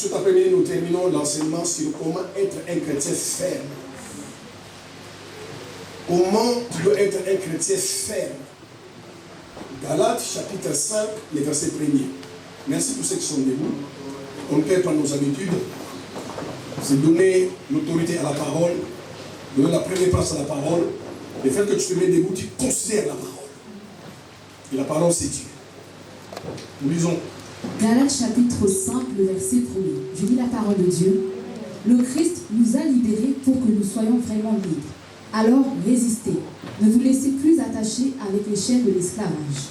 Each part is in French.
Cet après-midi, nous terminons l'enseignement sur comment être un chrétien ferme. Comment tu dois être un chrétien ferme. Galates chapitre 5, les versets 1er. Merci pour ceux qui sont debout. On ne perd pas nos habitudes. C'est donner l'autorité à la parole, donner la première place à la parole. Le fait que tu te mets debout, tu considères la parole. Et la parole, c'est Dieu. Nous lisons. Galates chapitre 5, le verset 1er. Je lis la parole de Dieu. Le Christ nous a libérés pour que nous soyons vraiment libres. Alors résistez. Ne vous laissez plus attacher avec les chaînes de l'esclavage.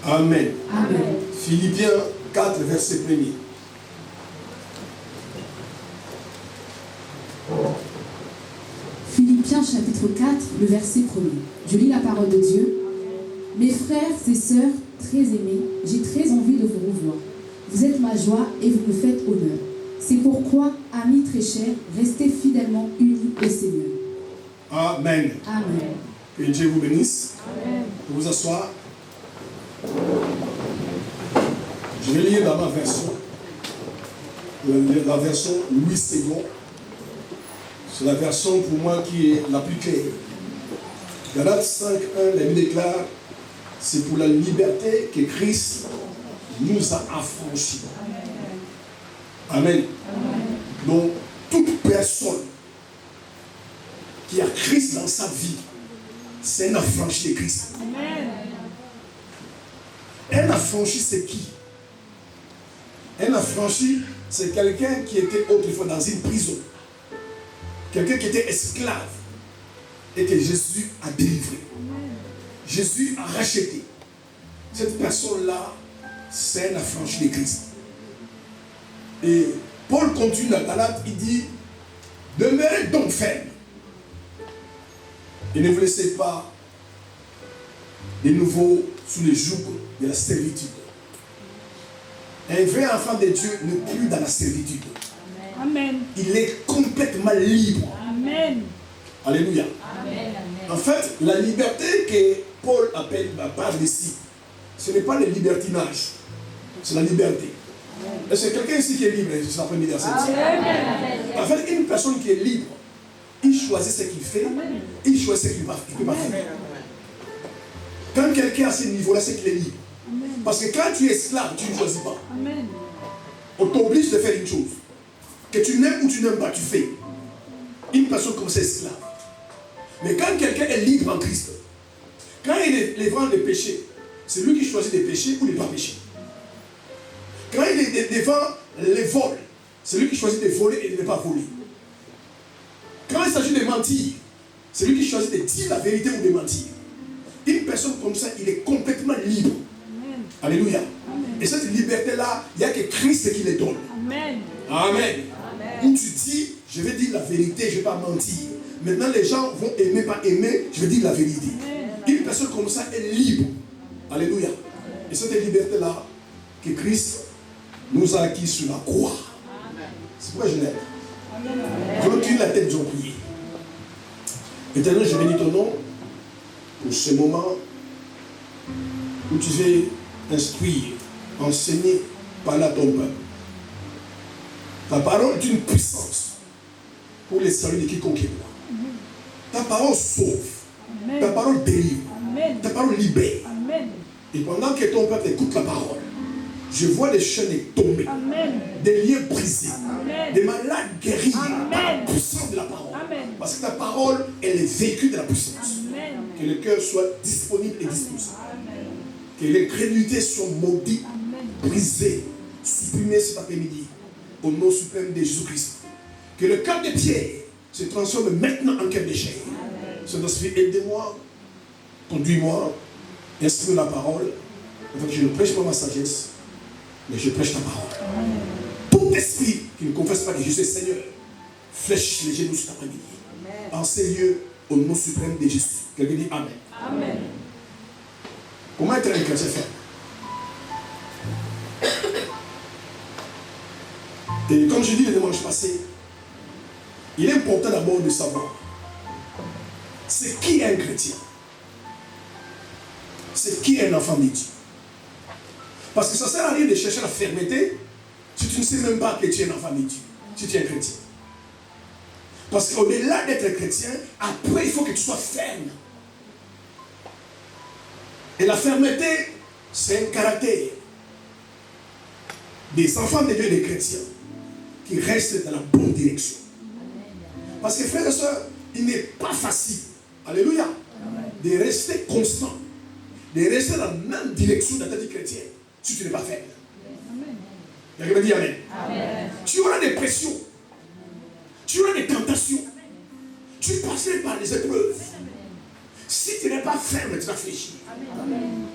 Amen. Amen. Philippiens 4, verset 1er. Philippiens chapitre 4, le verset 1er. Je lis la parole de Dieu. Mes frères et sœurs très aimés, j'ai très envie de vous revoir. Vous êtes ma joie et vous me faites honneur. C'est pourquoi, amis très chers, restez fidèlement unis au Seigneur. Amen. Amen. Que Dieu vous bénisse. Amen. Vous asseoir. Je vais lire dans ma version, la version Louis II. C'est la version pour moi qui est la plus claire. Galates 5.1, la Bible déclare, c'est pour la liberté que Christ nous a affranchis. Amen. Donc, toute personne qui a Christ dans sa vie, c'est un affranchi de Christ. Un affranchi, c'est qui? Un affranchi, c'est quelqu'un qui était autrefois dans une prison. Quelqu'un qui était esclave et que Jésus a délivré. Jésus a racheté. Cette personne-là, c'est un affranchi de Christ. Et Paul continue dans Galates, il dit, demeurez donc fermes. Et ne vous laissez pas de nouveau sous le joug de la servitude. Un vrai enfant de Dieu n'est plus dans la servitude. Amen. Il est complètement libre. Amen. Alléluia. Amen. En fait, la liberté que Paul parle ici, ce n'est pas le libertinage, c'est la liberté. Est-ce que quelqu'un ici qui est libre, c'est la première En fait, une personne qui est libre, il choisit ce qu'il fait, il choisit ce qu'il ne peut pas faire. Quand quelqu'un à ce niveau-là, c'est qu'il est libre. Parce que quand tu es esclave, tu ne choisis pas. Amen. On t'oblige de faire une chose. Que tu n'aimes ou tu n'aimes pas, tu fais. Une personne comme ça est esclave. Mais quand quelqu'un est libre en Christ, quand il est devant le péché, c'est lui qui choisit de pécher ou de ne pas pécher. Quand il est devant les vols, c'est lui qui choisit de voler et de ne pas voler. Quand il s'agit de mentir, c'est lui qui choisit de dire la vérité ou de mentir. Une personne comme ça, il est complètement libre. Amen. Alléluia. Amen. Et cette liberté-là, il n'y a que Christ qui les donne. Amen. Amen. Où tu dis, je vais dire la vérité, je ne vais pas mentir. Maintenant, les gens vont aimer, pas aimer, je vais dire la vérité. Une personne comme ça est libre. Alléluia. Et cette liberté-là, que Christ nous a acquis sur la croix. C'est pourquoi je l'aime. Recule la tête, j'en prie. Éternel, je bénis ton nom pour ce moment où tu veux instruire, enseigner, parler à ton peuple. Ta parole est une puissance pour les saluts de quiconque est moi. Ta parole sauve. Ta parole délivre. Ta parole libère. Amen. Et pendant que ton peuple écoute la parole, je vois des chaînes tomber, Amen. des liens brisés, Amen. des malades guéris Amen. par la puissance de la parole. Amen. Parce que ta parole, elle est véhicule de la puissance. Amen. Que le cœur soit disponible et disposé. Que l'incrédulité soit maudite, brisée, supprimée cet après-midi. Au nom suprême de Jésus-Christ. Que le cœur de Pierre se transforme maintenant en cœur de chair. Saint-Esprit, aide-moi, conduis-moi, instruis la parole. En fait, je ne prêche pas ma sagesse, mais je prêche ta parole. Tout esprit qui ne confesse pas que Jésus est Seigneur, flèche les genoux cet après-midi. En ces lieux, au nom suprême de Jésus. Quelqu'un dit Amen. Amen. Comment être un chrétien ferme? Et comme je dis le dimanche passé, il est important d'abord de savoir c'est qui est un chrétien, c'est qui est un enfant de Dieu. Parce que ça ne sert à rien de chercher la fermeté si tu ne sais même pas que tu es un enfant de Dieu, si tu es un chrétien. Parce qu'au-delà d'être chrétien, après il faut que tu sois ferme. Et la fermeté, c'est un caractère des enfants de Dieu et des chrétiens qui restent dans la bonne direction. Parce que frères et sœurs, il n'est pas facile, alléluia, de rester constant, de rester dans la même direction dans ta vie chrétienne si tu n'es pas ferme. Quelqu'un me dit amen. Amen. Tu auras des pressions, tu auras des tentations, tu passeras par des épreuves. Si tu n'es pas ferme, tu vas fléchir. Amen.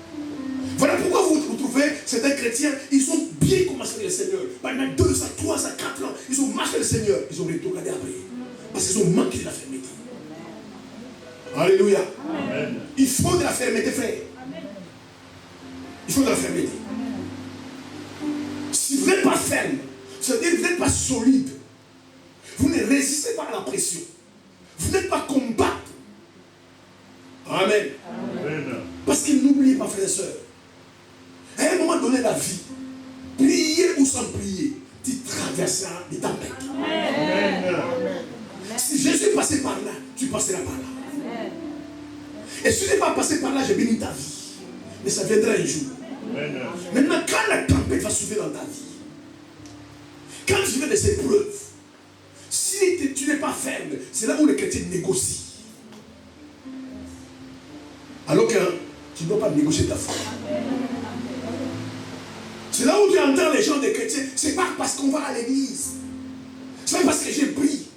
Voilà pourquoi vous trouvez certains chrétiens, ils ont bien commencé avec le Seigneur. Pendant 2 ans, 3 ans, 4 ans, ils ont marché le Seigneur. Ils ont retourné après. Parce qu'ils ont manqué de la fermeté. Alléluia. Amen. Il faut de la fermeté, frère. Il faut de la fermeté. Si vous n'êtes pas ferme, c'est-à-dire que vous n'êtes pas solide, vous ne résistez pas à la pression. Vous n'êtes pas combattu. Amen. Amen. Parce que n'oubliez pas, frères et sœurs, à un moment donné de la vie, prier ou sans prier, tu traverseras des tempêtes. Amen. Si Jésus est passé par là, tu passeras par là. Amen. Et si tu n'es pas passé par là, j'ai béni ta vie. Mais ça viendra un jour. Amen. Maintenant, quand la tempête va soulever dans ta vie, quand tu veux des épreuves, si tu n'es pas ferme, c'est là où les chrétiens négocient. Alors que tu ne dois pas négocier ta foi. C'est là où tu entends les gens des chrétiens. C'est pas parce qu'on va à l'église. C'est pas parce que j'ai pris.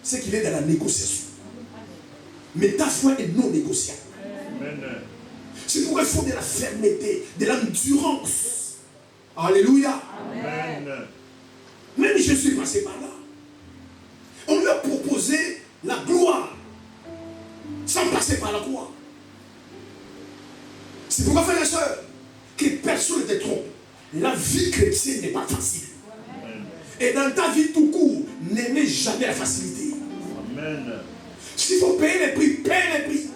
C'est qu'il est dans la négociation. Mais ta foi est non négociable. C'est pourquoi il faut de la fermeté, de l'endurance. Alléluia. Amen. Même je suis passé par là. On lui a proposé la gloire sans passer par la croix. C'est pourquoi, frères et sœurs, que personne ne te trompe. La vie chrétienne n'est pas facile. Amen. Et dans ta vie tout court, n'aimez jamais la facilité. Amen. S'il faut payer les prix, paye les prix.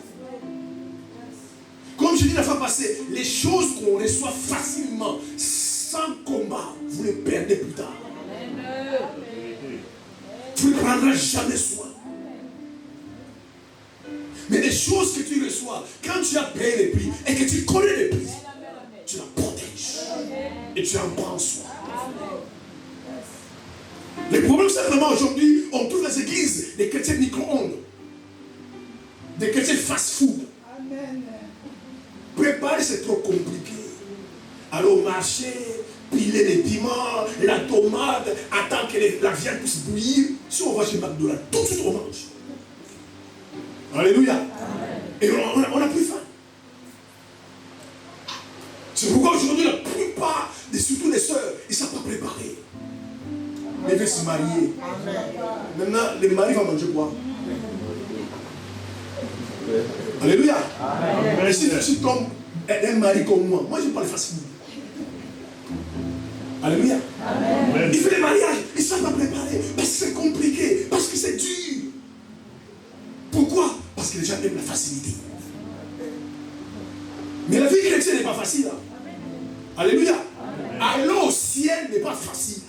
Comme je dis la fois passée, les choses qu'on reçoit facilement, sans combat, vous les perdez plus tard. Amen. Tu ne prendras jamais soin. Mais les choses que tu reçois, quand tu as payé les prix et que tu connais les prix, tu la protèges et tu en prends soin. Les problèmes, c'est vraiment aujourd'hui, on trouve les églises des chrétiens micro-ondes, des chrétiens fast-food. Préparer, c'est trop compliqué. Aller au marché, piler les piments, la tomate, attendre que la viande puisse bouillir. Si on va chez McDonald's, tout de suite on mange. Alléluia. Amen. Et on n'a plus faim. C'est pourquoi aujourd'hui la plupart, surtout les sœurs, ils ne sont pas préparés. Ils veulent se marier. Amen. Maintenant, le mari va manger quoi? Alléluia. Amen. Et si tu tombes un mari comme moi je parle facilement. Alléluia. Amen. Il fait des mariages, ils ne sont pas préparés. Parce que c'est compliqué, parce que c'est dur. Pourquoi? Parce que les gens aiment la facilité. Mais la vie chrétienne n'est pas facile. Hein? Alléluia. Aller au ciel n'est pas facile.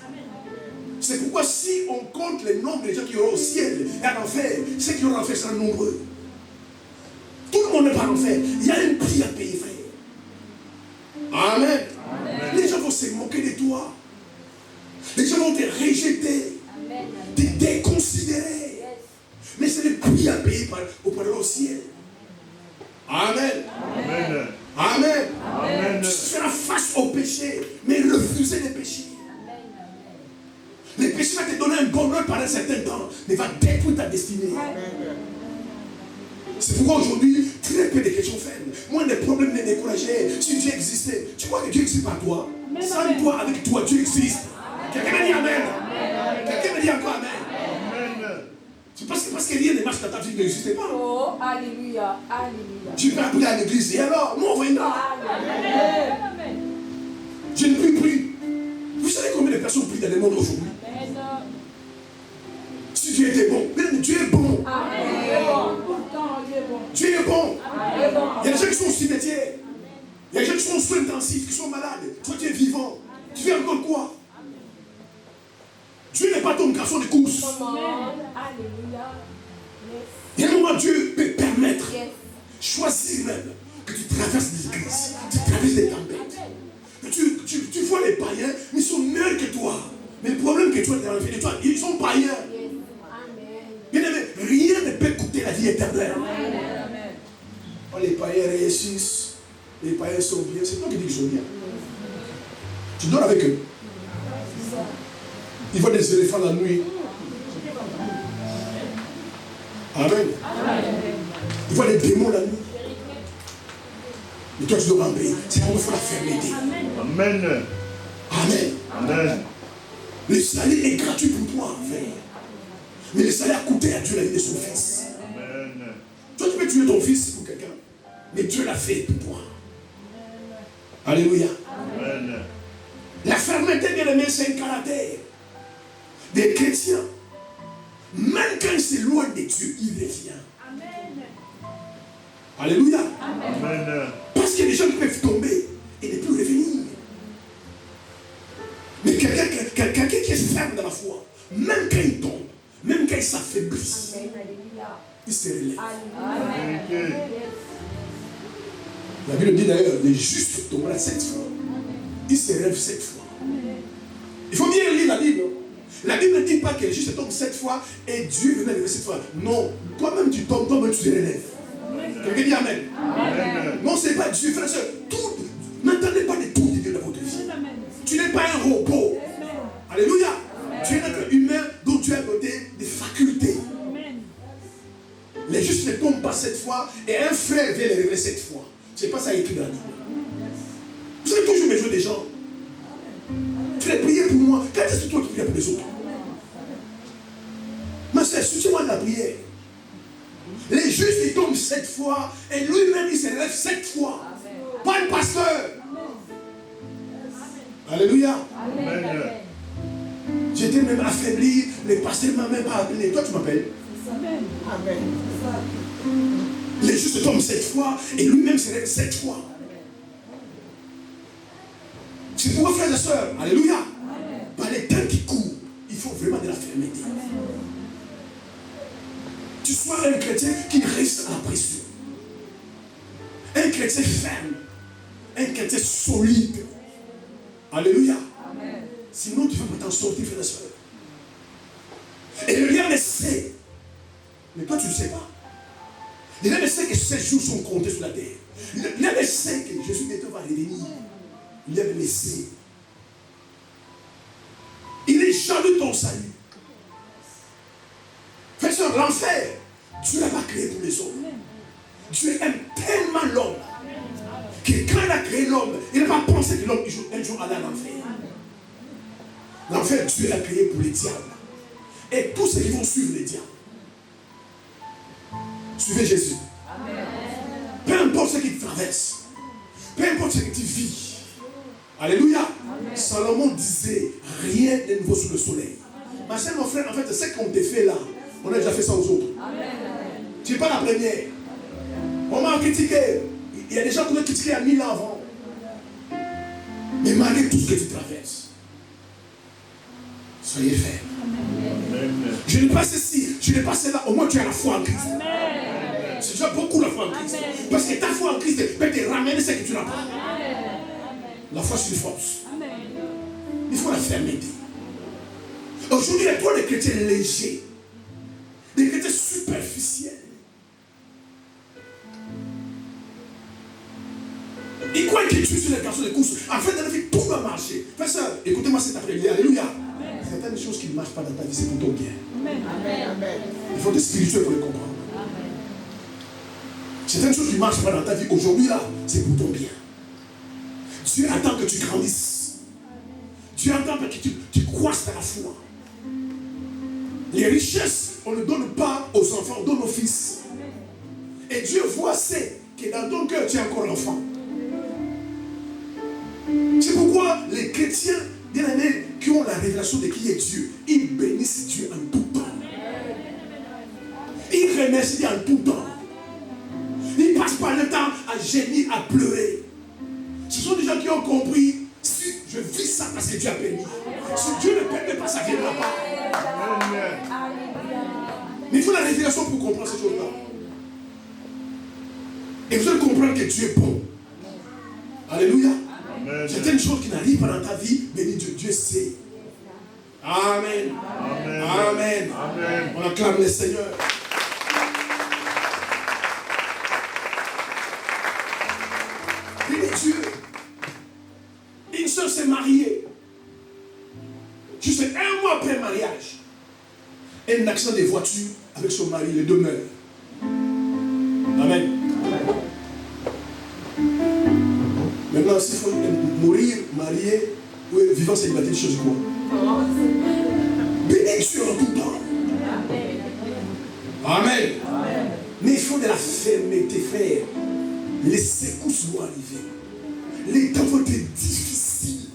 C'est pourquoi si on compte le nombre de gens qui auront au ciel et en enfer, ceux qui auront en enfer seront nombreux. Tout le monde n'est pas en enfer. Il y a un prix à payer, frère. Amen. Amen. Les gens vont se moquer de toi. Les gens vont te rejeter, te déconsidérer. Mais c'est le prix à payer pour aller au ciel. Amen. Amen. Amen. Amen. Tu feras face au péché, mais refuser les péchés. Les péchés vont te donner un bonheur pendant un certain temps, mais va détruire ta destinée. Amen. C'est pourquoi aujourd'hui, très peu de questions fermes. Moins de problèmes de décourager. Si Dieu existait, tu crois que Dieu n'existe pas toi? Amen. Sans toi, avec toi, Dieu existe. Quelqu'un me dit Amen. Amen. Quelqu'un me dit encore Amen. C'est parce que rien ne marche dans ta vie, n'existe pas. Oh, alléluia, alléluia. Tu peux appeler à l'église et alors, nous on viendra. Amen. Je ne prie plus. Vous savez combien de personnes prient dans le monde aujourd'hui? Si Dieu était bon, mais Dieu est bon. Amen. Dieu est bon. Amen. Il y a des gens qui sont au cimetière. Il y a des gens qui sont en soins intensifs, qui sont malades. Toi tu es vivant. Tu fais encore quoi? pas ton garçon de course. Alléluia. Il y a un moment, Dieu peut permettre, Yes. choisir même, que tu traverses des crises, tu traverses des tempêtes. Que tu vois les païens, mais ils sont meilleurs que toi. Mais le problème que toi, ils sont païens. Yes. Amen. Bien aimé, rien ne peut coûter la vie éternelle. Amen. Oh, les païens réussissent, les païens sont bien. C'est toi qui dis qu'ils sont bien. Tu dors avec eux. Ils voient des éléphants la nuit. Amen. Ils voient des démons la nuit. Et toi, tu dois en paix. C'est pour la fermeté. Amen. Amen. Amen. Le salaire est gratuit pour toi, frère. Mais le salaire a coûté à Dieu la vie de son fils. Amen. Toi, tu peux tuer ton fils pour quelqu'un. Mais Dieu l'a fait pour toi. Alléluia. Amen. La fermeté, bien aimé, c'est un caractère des chrétiens. Même quand ils s'éloignent de Dieu, il revient. Alléluia. Amen. Parce qu'il y a des gens qui peuvent tomber et ne plus revenir. Mais quelqu'un qui est ferme dans la foi, même quand il tombe, même quand il s'affaiblit, Alléluia. il se relève. Amen. La Bible dit d'ailleurs, les justes tomberont 7 fois. Ils se relèvent 7 fois. Il faut bien lire la Bible. La Bible ne dit pas que les justes tombent 7 fois et Dieu venait lever 7 fois. Non, toi-même tu tombes, toi-même tu te relèves. Quelqu'un dit Amen. Amen. Non, ce n'est pas Dieu, frère et soeur. N'entendez pas de tout de Dieu dans votre vie. Tu n'es pas un robot. Alléluia. Tu es un être humain dont tu as doté des facultés. Les justes ne tombent pas 7 fois et un frère vient les révéler 7 fois. Ce n'est pas ça écrit dans la Bible. Vous avez toujours besoin des gens. Frère, priez pour moi. Quand est-ce que toi qui pries pour les autres? Ma soeur, soutiens-moi de la prière. Les justes, ils tombent 7 fois et lui-même, il se relève 7 fois. Pas le pasteur. Alléluia. Amen. J'étais même affaibli. Le pasteur ne m'a même pas appelé. Toi, tu m'appelles. Les justes tombent 7 fois et lui-même se relève 7 fois. C'est pourquoi, frères et sœurs, alléluia, par les temps qui courent, il faut vraiment de la fermeté. Tu sois un chrétien qui reste à la pression. Un chrétien ferme. Un chrétien solide. Alléluia. Sinon, tu ne vas pas t'en sortir, frères et sœurs. Et le diable sait. Mais toi, tu ne sais pas. Le diable sait que ces jours sont comptés sur la terre. Le diable sait que Jésus bientôt va revenir. Il aime laisser. Il est jaloux de ton salut. Frère et sœur, l'enfer, Dieu l'a pas créé pour les hommes. Dieu aime tellement l'homme que quand il a créé l'homme, il n'a pas pensé que l'homme un jour allait à l'enfer. L'enfer, Dieu l'a créé pour les diables. Et tous ceux qui vont suivre les diables. Suivez Jésus. Peu importe ce qu'il traverse, peu importe ce que tu vis. Alléluia. Amen. Salomon disait, rien n'est nouveau sous le soleil. Ma chère, mon frère, en fait, ce qu'on te fait là, on a déjà fait ça aux autres. Amen. Tu n'es pas la première. On m'a critiqué. Il y a des gens qui m'ont critiqué à 1000 ans avant. Mais malgré tout ce que tu traverses, soyez ferme. Je n'ai pas ceci, je n'ai pas cela. Au moins tu as la foi en Christ. C'est déjà beaucoup la foi en Christ. Amen. Parce que ta foi en Christ peut te ramener ce que tu n'as pas. La foi, c'est une force. Amen. Il faut la fermeté. Aujourd'hui, il y a trop de chrétiens légers, des chrétiens superficiels. Ils croient qu'ils tuent sur les garçons de course. En fait, dans la vie, tout va marcher. Frère, ça, écoutez-moi cet après-midi. Alléluia. Certaines choses qui ne marchent pas dans ta vie, c'est pour ton bien. Amen. Il faut être spirituel pour le comprendre. Amen. Certaines choses qui ne marchent pas dans ta vie aujourd'hui, là, c'est pour ton bien. Dieu attend que tu grandisses. Dieu attend que tu croisses dans la foi. Les richesses, on ne donne pas aux enfants, on donne aux fils. Et Dieu voit que dans ton cœur, tu es encore enfant. C'est pourquoi les chrétiens, bien aimés, qui ont la révélation de qui est Dieu, ils bénissent Dieu en tout temps. Ils remercient Dieu en tout temps. Ils ne passent pas le temps à gémir, à pleurer. Ce sont des gens qui ont compris, si je vis ça parce que Dieu a permis. Si Dieu ne permet pas, ça ne viendra pas. Mais il faut la révélation pour comprendre ces choses-là. Et vous allez comprendre que Dieu est bon. Alléluia. Certaines choses qui n'arrivent pas dans ta vie, bénis Dieu, Dieu sait. Amen. Amen. Amen. On acclame le Seigneur. Bénis Dieu. Une soeur s'est mariée. Juste un mois après le mariage. Un accident de voiture avec son mari, les deux meurent. Amen. Maintenant, s'il faut mourir, marié, ou vivant célibataire, des choses quoi? Bénis Dieu en tout temps. Amen. Mais il faut de la fermeté, frère. Les secousses vont arriver. Les temps vont être difficiles.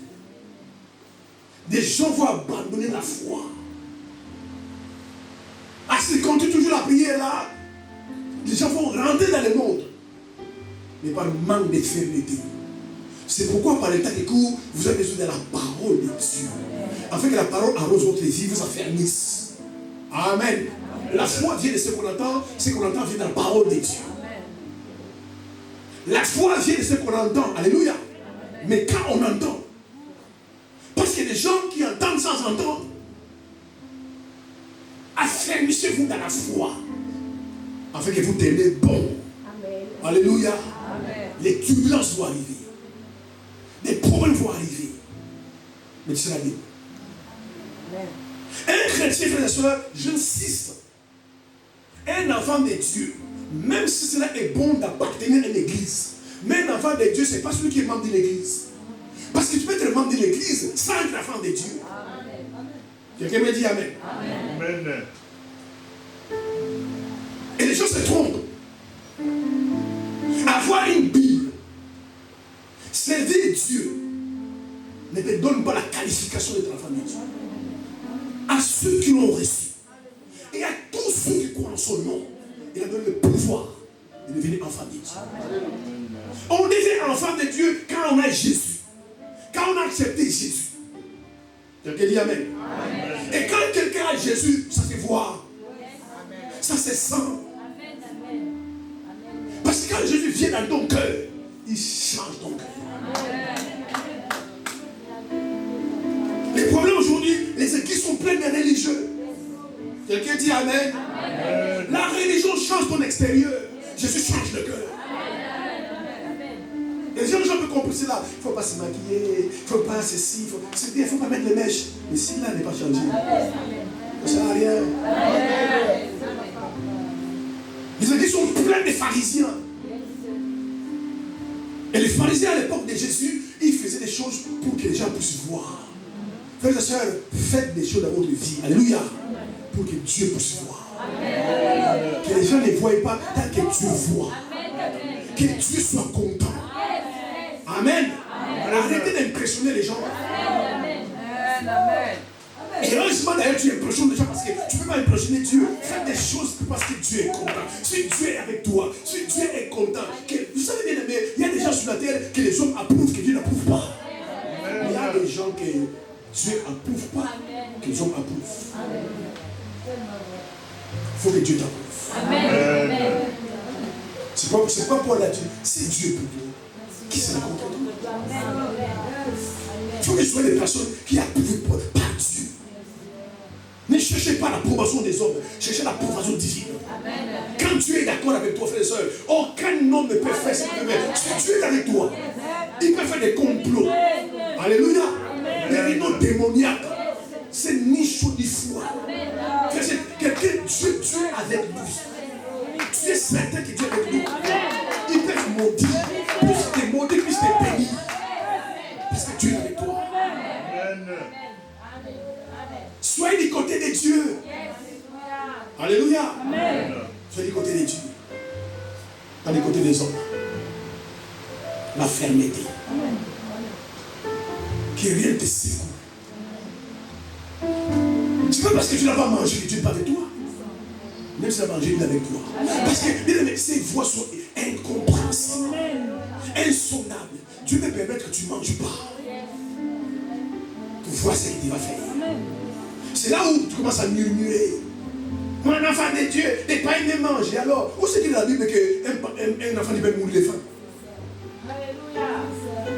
Des gens vont abandonner la foi. Ah, si continue toujours la prière là, les gens vont rentrer dans le monde. Mais par manque de fermeté. C'est pourquoi par les temps qui courent, vous avez besoin de la parole de Dieu. Afin que la parole arrose votre vie, vous affermisse. Amen. La foi vient de ce qu'on entend vient de la parole de Dieu. La foi vient de ce qu'on entend. Alléluia. Mais quand on entend, parce qu'il y a des gens qui entendent sans entendre, affermissez-vous dans la foi, afin que vous tenez bon. Amen. Alléluia. Amen. Les turbulences vont arriver. Des problèmes vont arriver. Mais tu seras libre. Un chrétien, frère et soeur, j'insiste, un enfant de Dieu, même si cela est bon d'appartenir à une église, mais un enfant de Dieu, ce n'est pas celui qui est membre de l'église. Parce que tu peux être membre de l'église sans être enfant de Dieu. Quelqu'un me dit Amen. Amen. Et les gens se trompent. Avoir une Bible, servir Dieu, ne te donne pas la qualification d'être enfant de Dieu. À ceux qui l'ont reçu et à tous ceux qui croient en son nom, il a donné le pouvoir de devenir enfant de Dieu. On devient enfant de Dieu quand on a Jésus, quand on a accepté Jésus. Quelqu'un dit Amen. Amen. Et quand quelqu'un a Jésus, ça se voit, ça se sent. Parce que quand Jésus vient dans ton cœur, il change ton cœur. Les problèmes aujourd'hui, les églises sont pleines de religieux. Quelqu'un dit Amen. Amen. La religion change ton extérieur. Jésus change le cœur. Les gens peuvent comprendre cela. Il ne faut pas se maquiller, il ne faut pas ceci, il ne faut pas mettre les mèches. Mais si là n'est pas changé, ça ne sert à rien. Les églises sont pleines de pharisiens. Et les pharisiens à l'époque de Jésus, ils faisaient des choses pour que les gens puissent voir. Frères et sœurs, faites des choses dans votre vie. Alléluia. Pour que Dieu puisse voir. Amen. Que les gens ne voient pas tant que Dieu voit. Amen. Que Dieu soit content. Amen. Amen. Arrêtez d'impressionner les gens. Amen. Et heureusement d'ailleurs tu impressionnes les gens parce que tu ne peux pas impressionner Dieu. Faites des choses parce que Dieu est content. Si Dieu est avec toi, si Dieu est content. Vous savez bien aimé, il y a des gens sur la terre que les hommes approuvent, que Dieu n'approuve pas. Il y a des gens que Dieu n'approuve pas, que les hommes approuvent. Il faut que Dieu t'approuve. Amen. C'est pas pour la Dieu. C'est Dieu pour toi. Qui sera contre toi? Il faut que ce soit des personnes qui approuvent par Dieu. Ne cherchez pas l'approbation des hommes, cherchez l'approbation divine. Quand Dieu est d'accord avec toi, frères et sœurs, aucun homme ne peut faire ce qu'il veut. Si Dieu est avec toi, il peut faire des complots. Alléluia. Des réunions démoniaques. C'est ni chaud ni froid. Quelqu'un, Dieu est avec nous. Tu es certain que Dieu est avec nous. Il peut te maudire, puisse te maudire, puisse te bénir. Parce que Dieu est avec toi. Soyez du côté de Dieu. Alléluia. Soyez du côté de Dieu. Pas du côté des hommes. La fermeté. Que rien ne te secoue. C'est pas parce que tu n'as pas mangé que Dieu n'est pas avec toi. Même si tu as mangé, il est avec toi. Parce que ces voix sont incompréhensibles, insonnables. Dieu peut permettre que tu ne manges pas pour voir ce qu'il va faire. C'est là où tu commences à murmurer. Moi, un enfant de Dieu, n'est pas aimé manger. Alors, où c'est qu'il a dit qu'un enfant peut mourir de faim?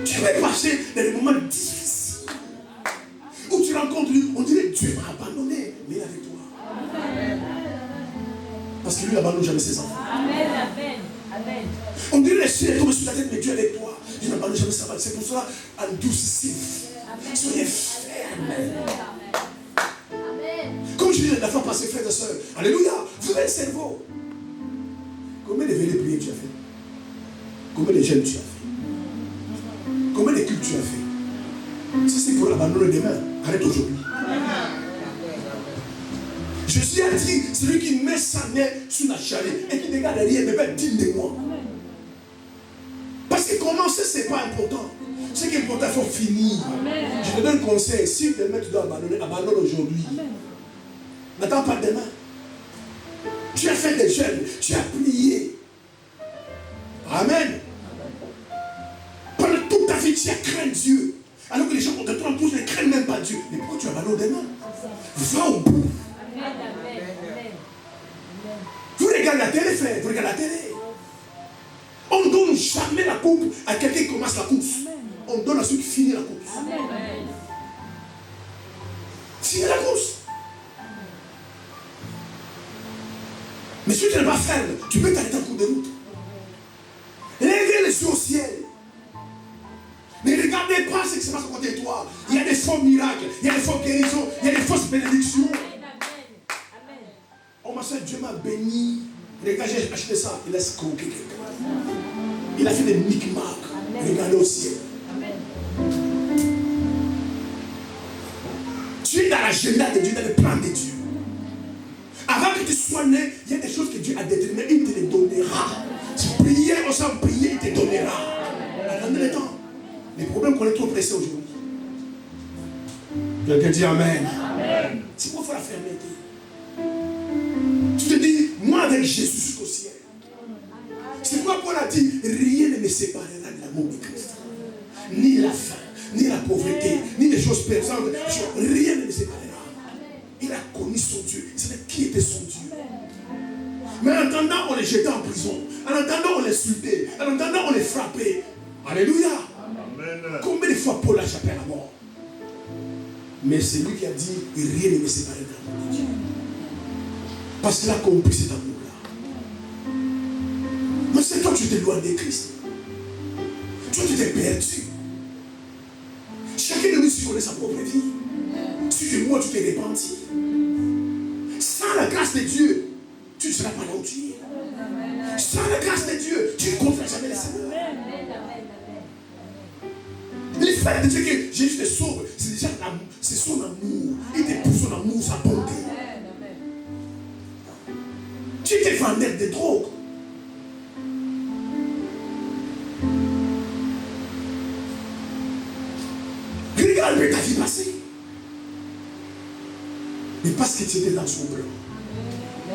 Tu vas passer dans des moments difficiles où tu rencontres lui, on dirait Dieu m'a abandonné, mais il est avec toi. Parce que lui n'abandonne jamais ses enfants. Amen. On dirait les cieux tombent sur la tête, mais Dieu est avec toi. Je n'abandonne jamais ses enfants. C'est pour cela, endoucissez-vous. Soyez fermes. Comme je disais la fois passée, frères et sœurs, alléluia, vous avez le cerveau. Combien de veillées prières tu as fait? Combien de jeûnes tu as fait? Combien de cultes tu as fait? Si c'est pour l'abandonner demain, arrête aujourd'hui. Jésus a dit, celui qui met sa main sur la charrue et qui ne regarde rien, mais ben digne de moi. Parce que commencer, ce n'est pas important. Ce qui est important, il faut finir. Je te donne un conseil. Si demain tu dois abandonner, abandonne aujourd'hui. N'attends pas demain. Tu as fait des jeûnes, tu as prié. Amen. Pendant toute ta vie, tu as craint Dieu. Alors que les gens autour de tous ne craignent même pas Dieu. Mais pourquoi tu abandonnes demain? Va au bout. Vous regardez la télé, frère. Vous regardez la télé. On ne donne jamais la coupe à quelqu'un qui commence la course. On donne à ceux qui finissent la course. Finis la course. Mais si tu n'es pas ferme, tu peux t'arrêter en cours de route. Lève les yeux au ciel. Ne regardez pas ce qui se passe à côté de toi. Il y a des faux miracles, il y a des fausses guérisons, il y a des fausses bénédictions. Oh ma soeur, Dieu m'a béni. Regarde, j'ai acheté ça. Il laisse croquer quelqu'un. Il a fait des micmacs. Regardez au ciel. Tu es dans l'agenda de Dieu, dans le plan de Dieu. Avant que tu sois né, il y a des choses que Dieu a déterminées, il te les donnera. Si prier, on s'en prier, il te donnera. Attendez le temps. Les problèmes qu'on est trop pressés aujourd'hui. Quelqu'un dit Amen. Amen. C'est pourquoi il faut la fermeté. Tu te dis, moi avec Jésus jusqu'au ciel. C'est pourquoi Paul a dit, rien ne me séparera de l'amour de Christ. Ni la faim, ni la pauvreté, ni les choses présentes. Rien ne me séparera. Il a connu son Dieu. Il savait qui était son Dieu. Mais en attendant, on les jetait en prison. En attendant, on les insultait. En attendant, on les frappait. Alléluia. Amen. Combien de fois Paul a échappé à la mort? Mais c'est lui qui a dit, rien ne me séparera de l'amour de Dieu. Parce qu'il a compris cet amour-là. Mais c'est toi, tu t'es loin de Christ. Toi, tu t'es perdu. Chacun de nous, si connaît sa propre vie. Si tu es moi, tu t'es repenti. Sans la grâce de Dieu, tu ne seras pas là où tu es. Sans la grâce de Dieu, tu ne comprends jamais le Seigneur. Le fait de dire que Jésus te sauve, c'est déjà l'amour, c'est son amour. Il te pousse son amour, sa bonté. Tu t'es vendeur de drogue. Regarde ta vie passée. Mais parce que tu étais dans son plan,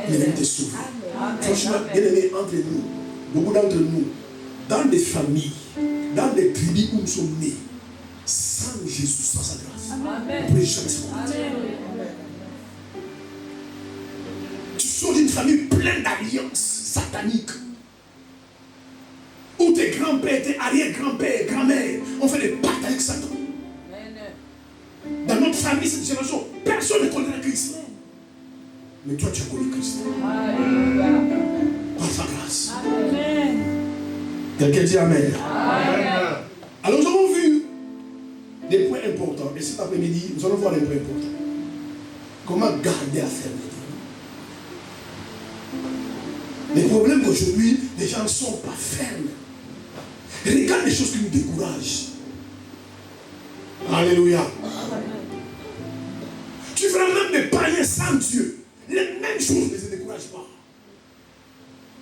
il va te sauver. Franchement, bien aimé, entre nous, beaucoup d'entre nous, dans des familles, dans des tribus où nous sommes nés, sans Jésus, sans sa grâce, on ne peut jamais se comprendre. Tu sors d'une famille pleine d'alliances sataniques, où tes grands-pères, tes arrière-grands-pères, grand-mères ont fait des pactes avec Satan. Dans notre famille, cette génération, personne ne connaît Christ. Mais toi, tu as connu Christ. Par sa grâce. Amen. Quelqu'un dit Amen. Amen. Alors, nous avons vu des points importants. Et cet après-midi, nous allons voir les points importants. Comment garder la fermeté. Les problèmes qu'aujourd'hui, les gens ne sont pas fermes. Regarde les choses qui nous découragent. Alléluia. Tu feras même des païens sans Dieu. Les mêmes choses ne se découragent pas.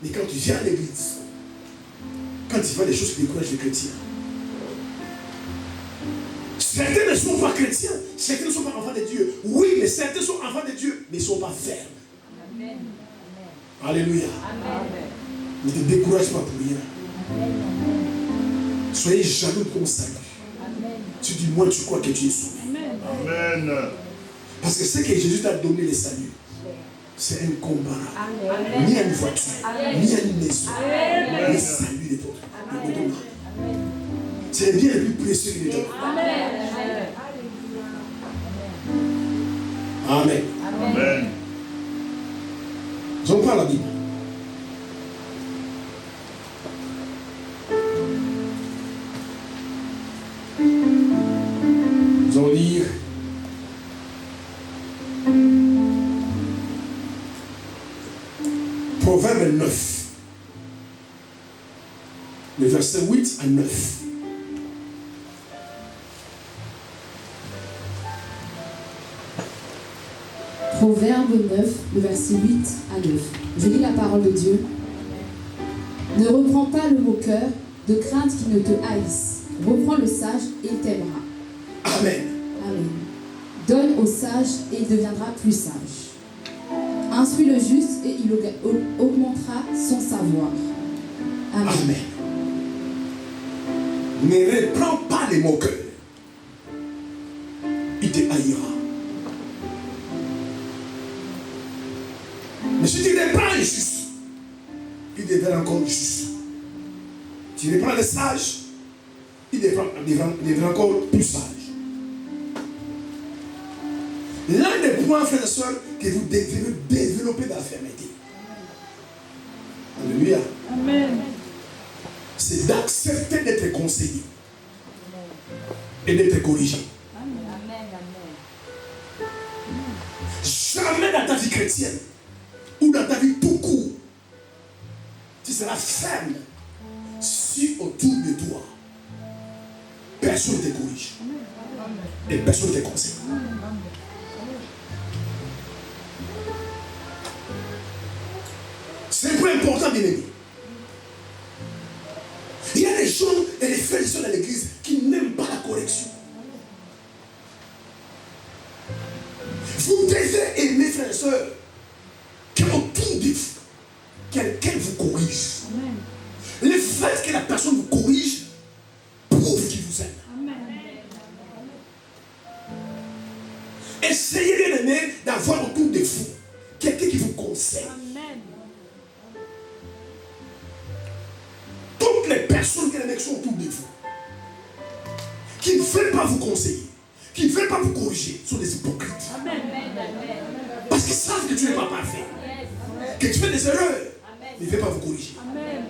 Mais quand tu viens à l'église, quand tu fais des choses qui découragent les chrétiens, certains ne sont pas chrétiens, certains ne sont pas enfants de Dieu. Oui, mais certains sont enfants de Dieu, mais ils ne sont pas fermes. Amen. Alléluia. Amen. Ne te décourage pas pour rien. Amen. Soyez jaloux de ton salut. Tu dis, moi, tu crois que tu es sauvé. Amen. Parce que ce que Jésus t'a donné, le salut, c'est incomparable. Ni à une voiture, ni à une maison. Le salut de votre âme. C'est le bien le plus précieux qu'il est. Amen. Amen. On prend la Bible. Nous allons lire Proverbe 9, le verset 8 à 9. Proverbe 9, le verset 8 à 9. Je lis la parole de Dieu. Ne reprends pas le moqueur, de crainte qu'il ne te haïsse. Reprends le sage et il t'aimera. Amen. Amen. Donne au sage et il deviendra plus sage. Instruis le juste et il augmentera son savoir. Amen. Amen. Ne reprends pas les moqueurs. Il te haïra. Mais si tu reprends les justes, il deviendra encore juste. Tu reprends les sages, il deviendra encore plus sage. L'un des points, frères et sœurs, que vous devez développer dans la fermeté. Alléluia. Amen. C'est d'accepter d'être conseillé et d'être corrigé. Jamais dans ta vie chrétienne ou dans ta vie tout court, tu seras ferme si autour de toi, personne ne te corrige et personne ne te conseille. C'est un point important, bien aimé. Il y a des gens et des frères dans l'église qui n'aiment pas la correction. Vous devez aimer, frères et sœurs, qu'autour de vous, quelqu'un vous corrige. Amen. Le fait que la personne vous corrige prouve qu'il vous aime. Amen. Essayez, bien aimé, d'avoir autour de vous quelqu'un qui vous conseille. Amen. Toutes les personnes qui sont autour de vous, qui ne veulent pas vous conseiller, qui ne veulent pas vous corriger, sont des hypocrites. Amen. Parce qu'ils savent que tu n'es pas parfait, que tu fais des erreurs, mais ils ne veulent pas vous corriger. Amen.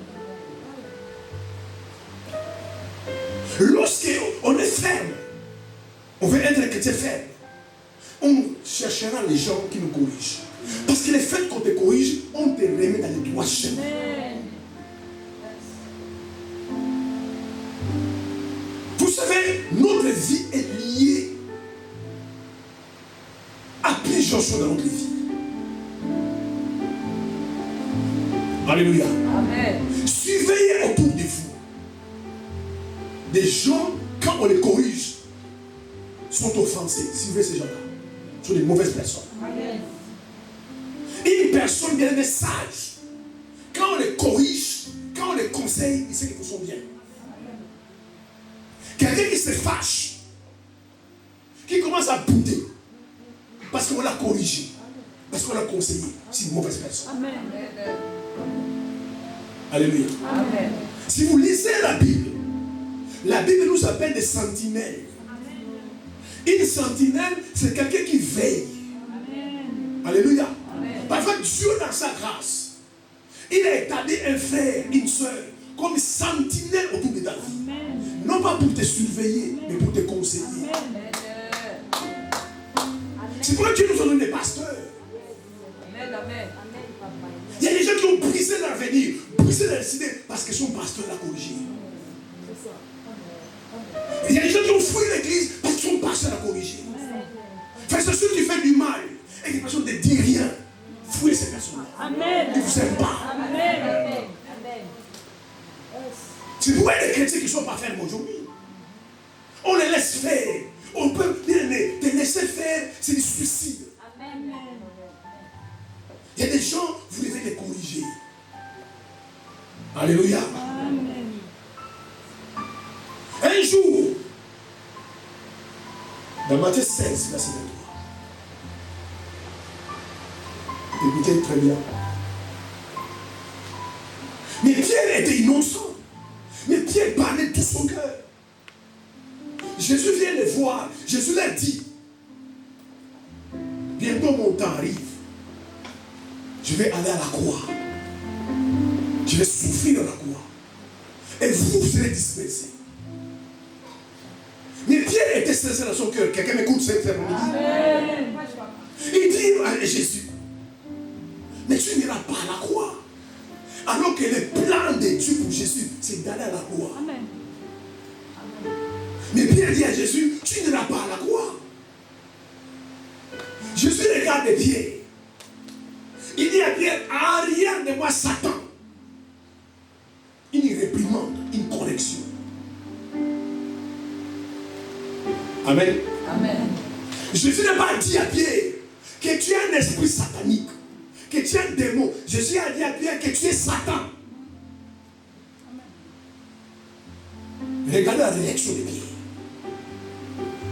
Lorsqu'on est ferme, on veut être un chrétien ferme, on cherchera les gens qui nous corrigent. Parce que le fait qu'on te corrige, on te remet dans les droits chemins. Vous savez, notre vie est liée à plusieurs choses dans notre vie. Alléluia. Amen. Surveillez autour de vous. Des gens, quand on les corrige, sont offensés. Suivez ces gens-là. Ce sont des mauvaises personnes. Amen. Une personne bien aimée sage, quand on les corrige, quand on les conseille, il sait qu'ils sont bien. Quelqu'un qui se fâche, qui commence à bouder, parce qu'on l'a corrigé, parce qu'on l'a conseillé, c'est une mauvaise personne. Amen. Alléluia. Amen. Si vous lisez la Bible nous appelle des sentinelles. Une sentinelle, c'est quelqu'un qui veille. Amen. Alléluia. Amen. Parfois, Dieu, dans sa grâce, il a établi un frère, une soeur, comme sentinelle autour de ta vie. Amen. Non pas pour te surveiller, mais pour te conseiller. C'est pourquoi Dieu nous a donné des pasteurs. Amen. Amen. Il y a des gens qui ont brisé leur avenir, brisé leur idée, parce que son pasteur l'a corrigé. Il y a des gens qui ont fouillé l'église parce que son pasteur l'a corrigé. Frère, c'est sûr que tu fais du mal et que les personnes ne te disent rien. Fouillez ces personnes-là. Amen. Ils ne vous aiment pas. Amen. C'est pourquoi il y a des chrétiens qui ne sont pas fermes aujourd'hui. On les laisse faire. On peut te laisser faire, c'est du suicide. Il y a des gens, vous devez les corriger. Alléluia. Amen. Un jour, dans Matthieu 16, verset 23, Écoutez très bien. Mais Pierre était innocent. Mais Pierre parlait de tout son cœur. Jésus vient les voir. Jésus leur dit, bientôt mon temps arrive. Je vais aller à la croix. Je vais souffrir à la croix. Et vous serez dispersés. Mais Pierre était sincère dans son cœur. Quelqu'un m'écoute cette après-midi. Il dit à Jésus, mais tu n'iras pas à la croix. Alors que le plan de Dieu pour Jésus, c'est d'aller à la croix. Amen. Mais Pierre dit à Jésus, tu n'iras pas à la croix. Jésus regarde Pierre. Il dit à Pierre, arrière de moi Satan. Une réprimande, une correction. Amen. Amen. Jésus n'a pas dit à Pierre que tu es un esprit satanique, que tu es un démon. Jésus a dit à Pierre que tu es Satan. Regardez la réaction de Pierre.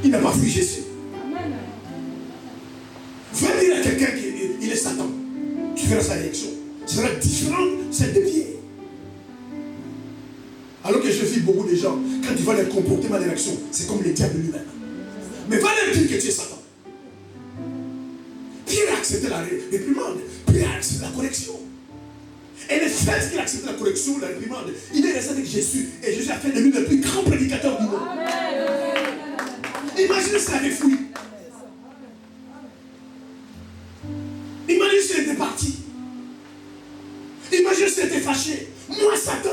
Il n'a pas fui Jésus. Amen. Va dire à quelqu'un qu'il est Satan. Tu verras sa réaction. Ce sera différente de celle de Pierre. Alors que je vis beaucoup de gens, quand ils voient les comportements, les réactions, c'est comme le diable lui-même. Mais va leur dire que tu es Satan. Pierre a accepté la réprimande. Pierre a accepté la correction. Et le fait qu'il a accepté la correction, la réprimande, il est resté avec Jésus. Et Jésus a fait de lui le plus grand prédicateur du monde. Imaginez s'il avait fui. Imaginez s'il était parti. Imaginez s'il était fâché. Moi, Satan.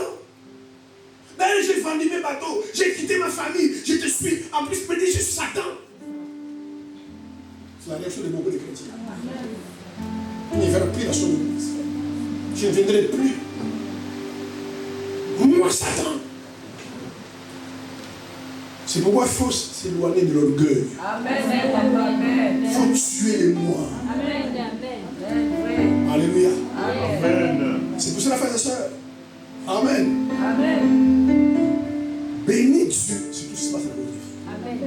D'ailleurs, j'ai vendu mes bateaux. J'ai quitté ma famille. Je te suis. En plus, je me dis, je suis Satan. C'est la réaction de beaucoup de chrétiens. Il ne verra plus la chose de l'Église. Je ne viendrai plus. Moi, Satan. C'est pourquoi il faut s'éloigner de l'orgueil. Amen. Il faut tuer les moi. Amen. Alléluia. Amen. C'est pour cela, frères et sœurs. Amen. Amen. Bénis Dieu sur tout ce qui se passe dans votre vie. Amen.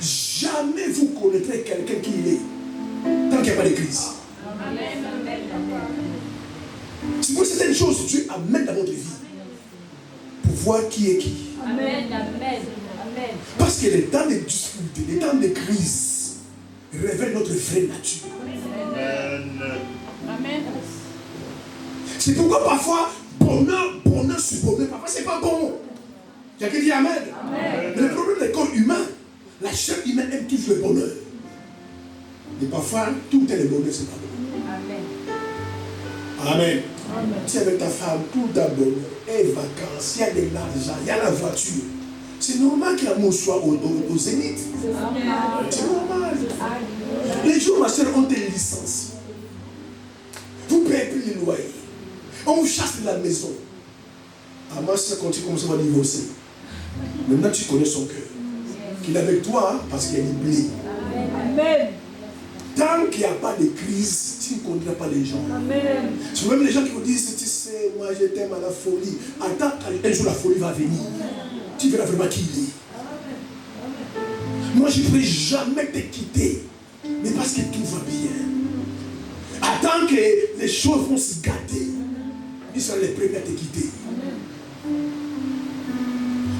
Jamais vous connaîtrez quelqu'un qui il est tant qu'il n'y a pas de crise. C'est pour certaines choses que Dieu amène dans votre vie pour voir qui est qui. Amen. Parce que les temps de difficulté, les temps de crise révèlent notre vraie nature. Amen. C'est pourquoi parfois, bonheur sur bonheur, parfois c'est pas bon. Il y a quelqu'un qui dit Amen. Mais le problème du corps humain, la chair humaine aime toujours le bonheur. Mais parfois, tout est le bonheur, c'est pas bon. Amen. Tu es avec ta femme, tout est bonheur. Et vacances, il y a de l'argent, il y a la voiture. C'est normal que l'amour soit au zénith. C'est normal. Les jours, ma soeur, ont des licences. Vous ne payez plus les loyers. On vous chasse de la maison. À moi, c'est quand tu commences à divorcer. Maintenant, tu connais son cœur. Qu'il est avec toi parce qu'il y a du blé. Amen. Tant qu'il n'y a pas de crise, tu ne connaîtras pas les gens. Amen. C'est même les gens qui vous disent, tu sais, moi je t'aime à la folie. Attends, un jour la folie va venir. Tu verras vraiment qui il est. Moi, je ne pourrai jamais te quitter. Mais parce que tout va bien. Attends que les choses vont se gâter. Ils seront les premiers à te quitter.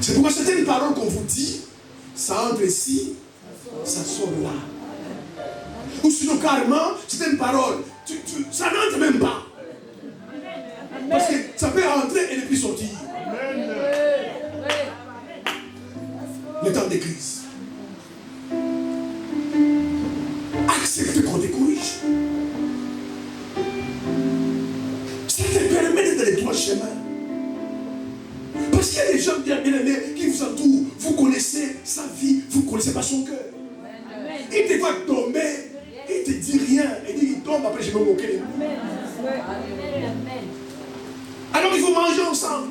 C'est pourquoi certaines paroles qu'on vous dit, ça entre ici, ça sort là. Ou sinon carrément, certaines paroles, ça n'entre même pas. Parce que ça peut entrer et ne plus sortir. Le temps de crise. Accepte qu'on te corrige. Ça te permet d'être dans les droits chemins. Parce qu'il y a des gens bien aimés qui vous entourent. Vous connaissez sa vie, vous ne connaissez pas son cœur. Il te voit tomber, il ne te dit rien. Il dit qu'il tombe, après je vais me moquer de lui. Alors il faut manger ensemble.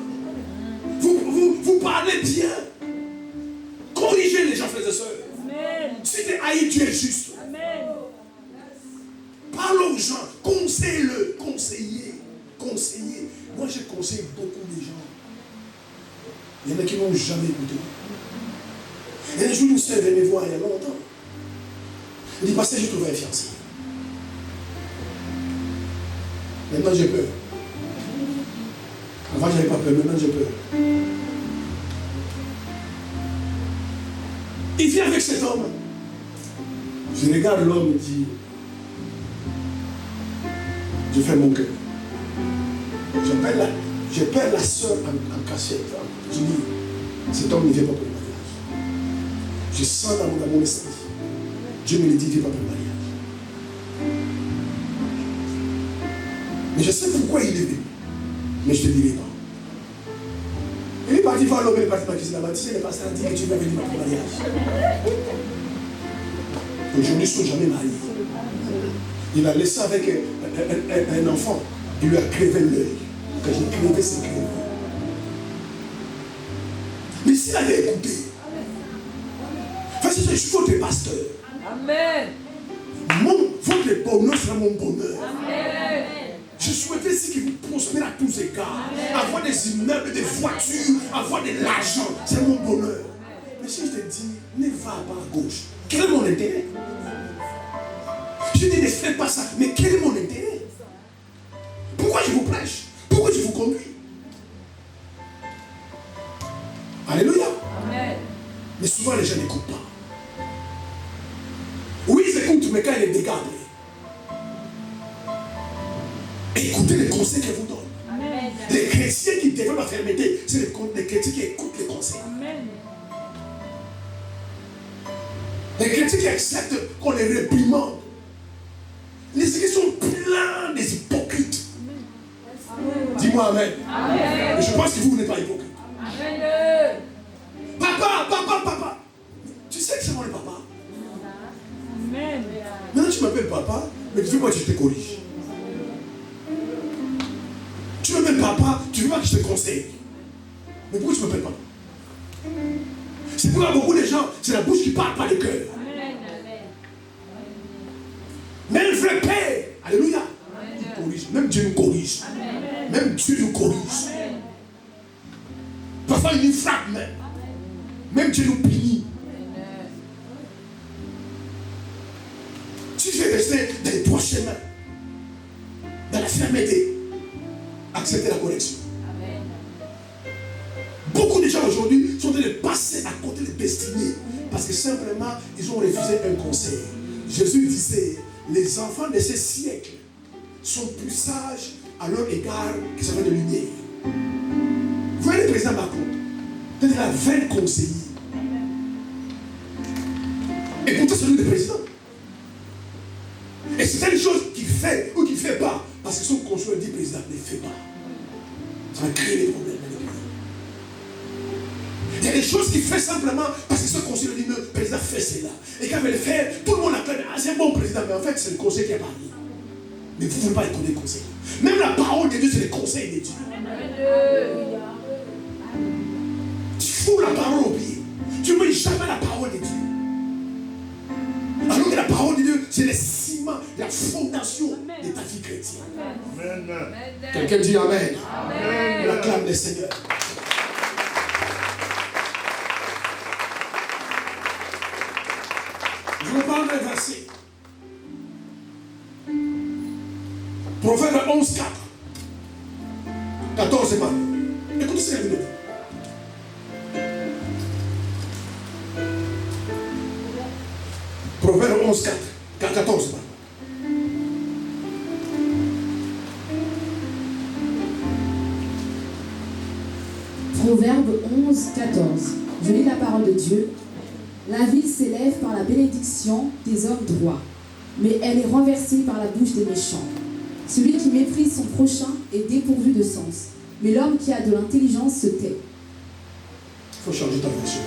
Vous parlez bien. Corrigez les gens, frères et sœurs. Si tu es haï, tu es juste. Parle aux gens, conseille-le, conseillez. Moi j'ai conseillé beaucoup de gens. Il y en a qui n'ont jamais écouté. Et un jour, une sœur venait me voir il y a longtemps. Elle dit, pasteur, j'ai trouvé un fiancé. Maintenant j'ai peur. Avant j'avais pas peur, maintenant j'ai peur. Il vient avec cet homme. Je regarde l'homme et dis, je fais mon cœur. Je perds la soeur en cachette. Je dis, cet homme ne vient pas pour le mariage. Je sens dans mon esprit. Dieu me le dit, il ne vient pas pour le mariage. Mais je sais pourquoi il est venu. Mais je ne te dirai pas. Il est parti voir l'homme, il est parti marquer là-bas. Tu sais, le pasteur a dit que tu vas venir pour le mariage. Aujourd'hui, ils ne sont jamais mariés. Il a laissé avec un enfant. Il lui a crevé l'œil. Quand j'ai crevé, c'est crevé. Mais s'il avait écouté, je suis votre pasteur. Amen. Votre bonheur sera mon bonheur. Amen. Je souhaitais ici que vous prospérez à tous égards. Avoir des immeubles, des voitures, avoir de l'argent, c'est mon bonheur. Mais si je te dis, ne va pas à gauche, quel est mon intérêt? Je dis, ne fais pas ça, mais quel est mon intérêt? Pourquoi je vous prêche? Pourquoi je vous conduis? Alléluia. Amen. Mais souvent les gens n'écoutent pas. Oui, ils écoutent, mais quand ils les dégagent, écoutez les conseils qu'elle vous donne. Amen. Les chrétiens qui développent la fermeté, c'est les chrétiens qui écoutent les conseils. Amen. Les chrétiens qui acceptent qu'on les réprimande. Les églises sont pleines des hypocrites. Dis-moi Amen. Amen. Et je pense que vous n'êtes pas hypocrite. Amen. Papa. Tu sais que c'est moi le papa. Amen. Maintenant tu m'appelles papa, mais tu veux pas que je te corrige. Tu m'appelles papa, tu veux pas que je te conseille. Mais pourquoi tu m'appelles papa? C'est pourquoi beaucoup de gens, c'est la bouche qui parle, pas le cœur. Même le vrai Père, alléluia, il corrige. Même Dieu nous corrige. Même Dieu nous corrige. Parfois il nous frappe même. Même Dieu nous punit. Si tu veux rester dans les trois chemins, dans la fermeté, accepter la correction. Beaucoup de gens aujourd'hui sont en train de passer à côté de destinée parce que simplement ils ont refusé un conseil. Jésus disait, les enfants de ce siècle sont plus sages à leur égard que ceux de lumière. Vous voyez le président Macron, il a 20 conseillers. Et pourtant c'est lui le président. Et c'est une chose qu'il fait ou qu'il ne fait pas. Parce que son conseiller dit président, ne fait pas. Ça va créer des problèmes dans le pays. Il y a des choses qu'il fait simplement parce que ce conseiller dit, le président fait cela. Et quand il veut le faire, tout le monde acclame, ah c'est un bon président, mais en fait c'est le conseil qui a parlé. Mais vous ne voulez pas écouter le conseil. Même la parole de Dieu, c'est le conseil de Dieu. Tu fous la parole au pied. Tu ne mets jamais la parole de Dieu. Alors que la parole de Dieu, c'est le ciment, la fondation de ta vie chrétienne. Amen. Quelqu'un dit Amen. Amen. On acclame le Seigneur. Je vous parle d'un verset. Proverbe 11, 4. 14 et 20. Écoutez ce qu'elle veut dire. Proverbe 11, 4. 14. Proverbe 11, 14. Je lis la parole de Dieu. La ville s'élève par la bénédiction des hommes droits, mais elle est renversée par la bouche des méchants. Celui qui méprise son prochain est dépourvu de sens, mais l'homme qui a de l'intelligence se tait. Il faut changer ta version.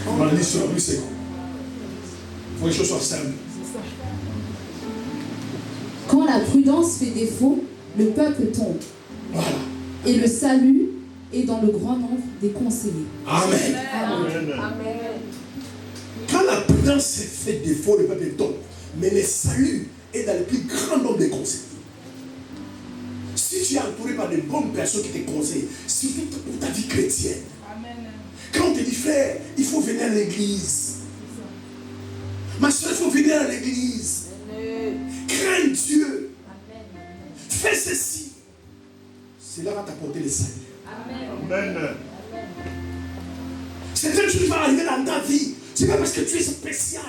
On va lire sur 8 secondes. Il faut que les choses soient simples. Quand la prudence fait défaut, le peuple tombe, Voilà. et le salut est dans le grand nombre des conseillers. Amen. Amen. Quand la prudence fait défaut, le peuple tombe. Mais le salut est dans le plus grand nombre des conseillers. Si tu es entouré par de bonnes personnes qui te conseillent, surtout pour ta vie chrétienne. Quand on te dit, frère, il faut venir à l'église. Ma soeur, il faut venir à l'église. Crains ceci. Cela va t'apporter le salut. Amen. Certaines choses vont arriver dans ta vie. Ce n'est pas parce que tu es spécial.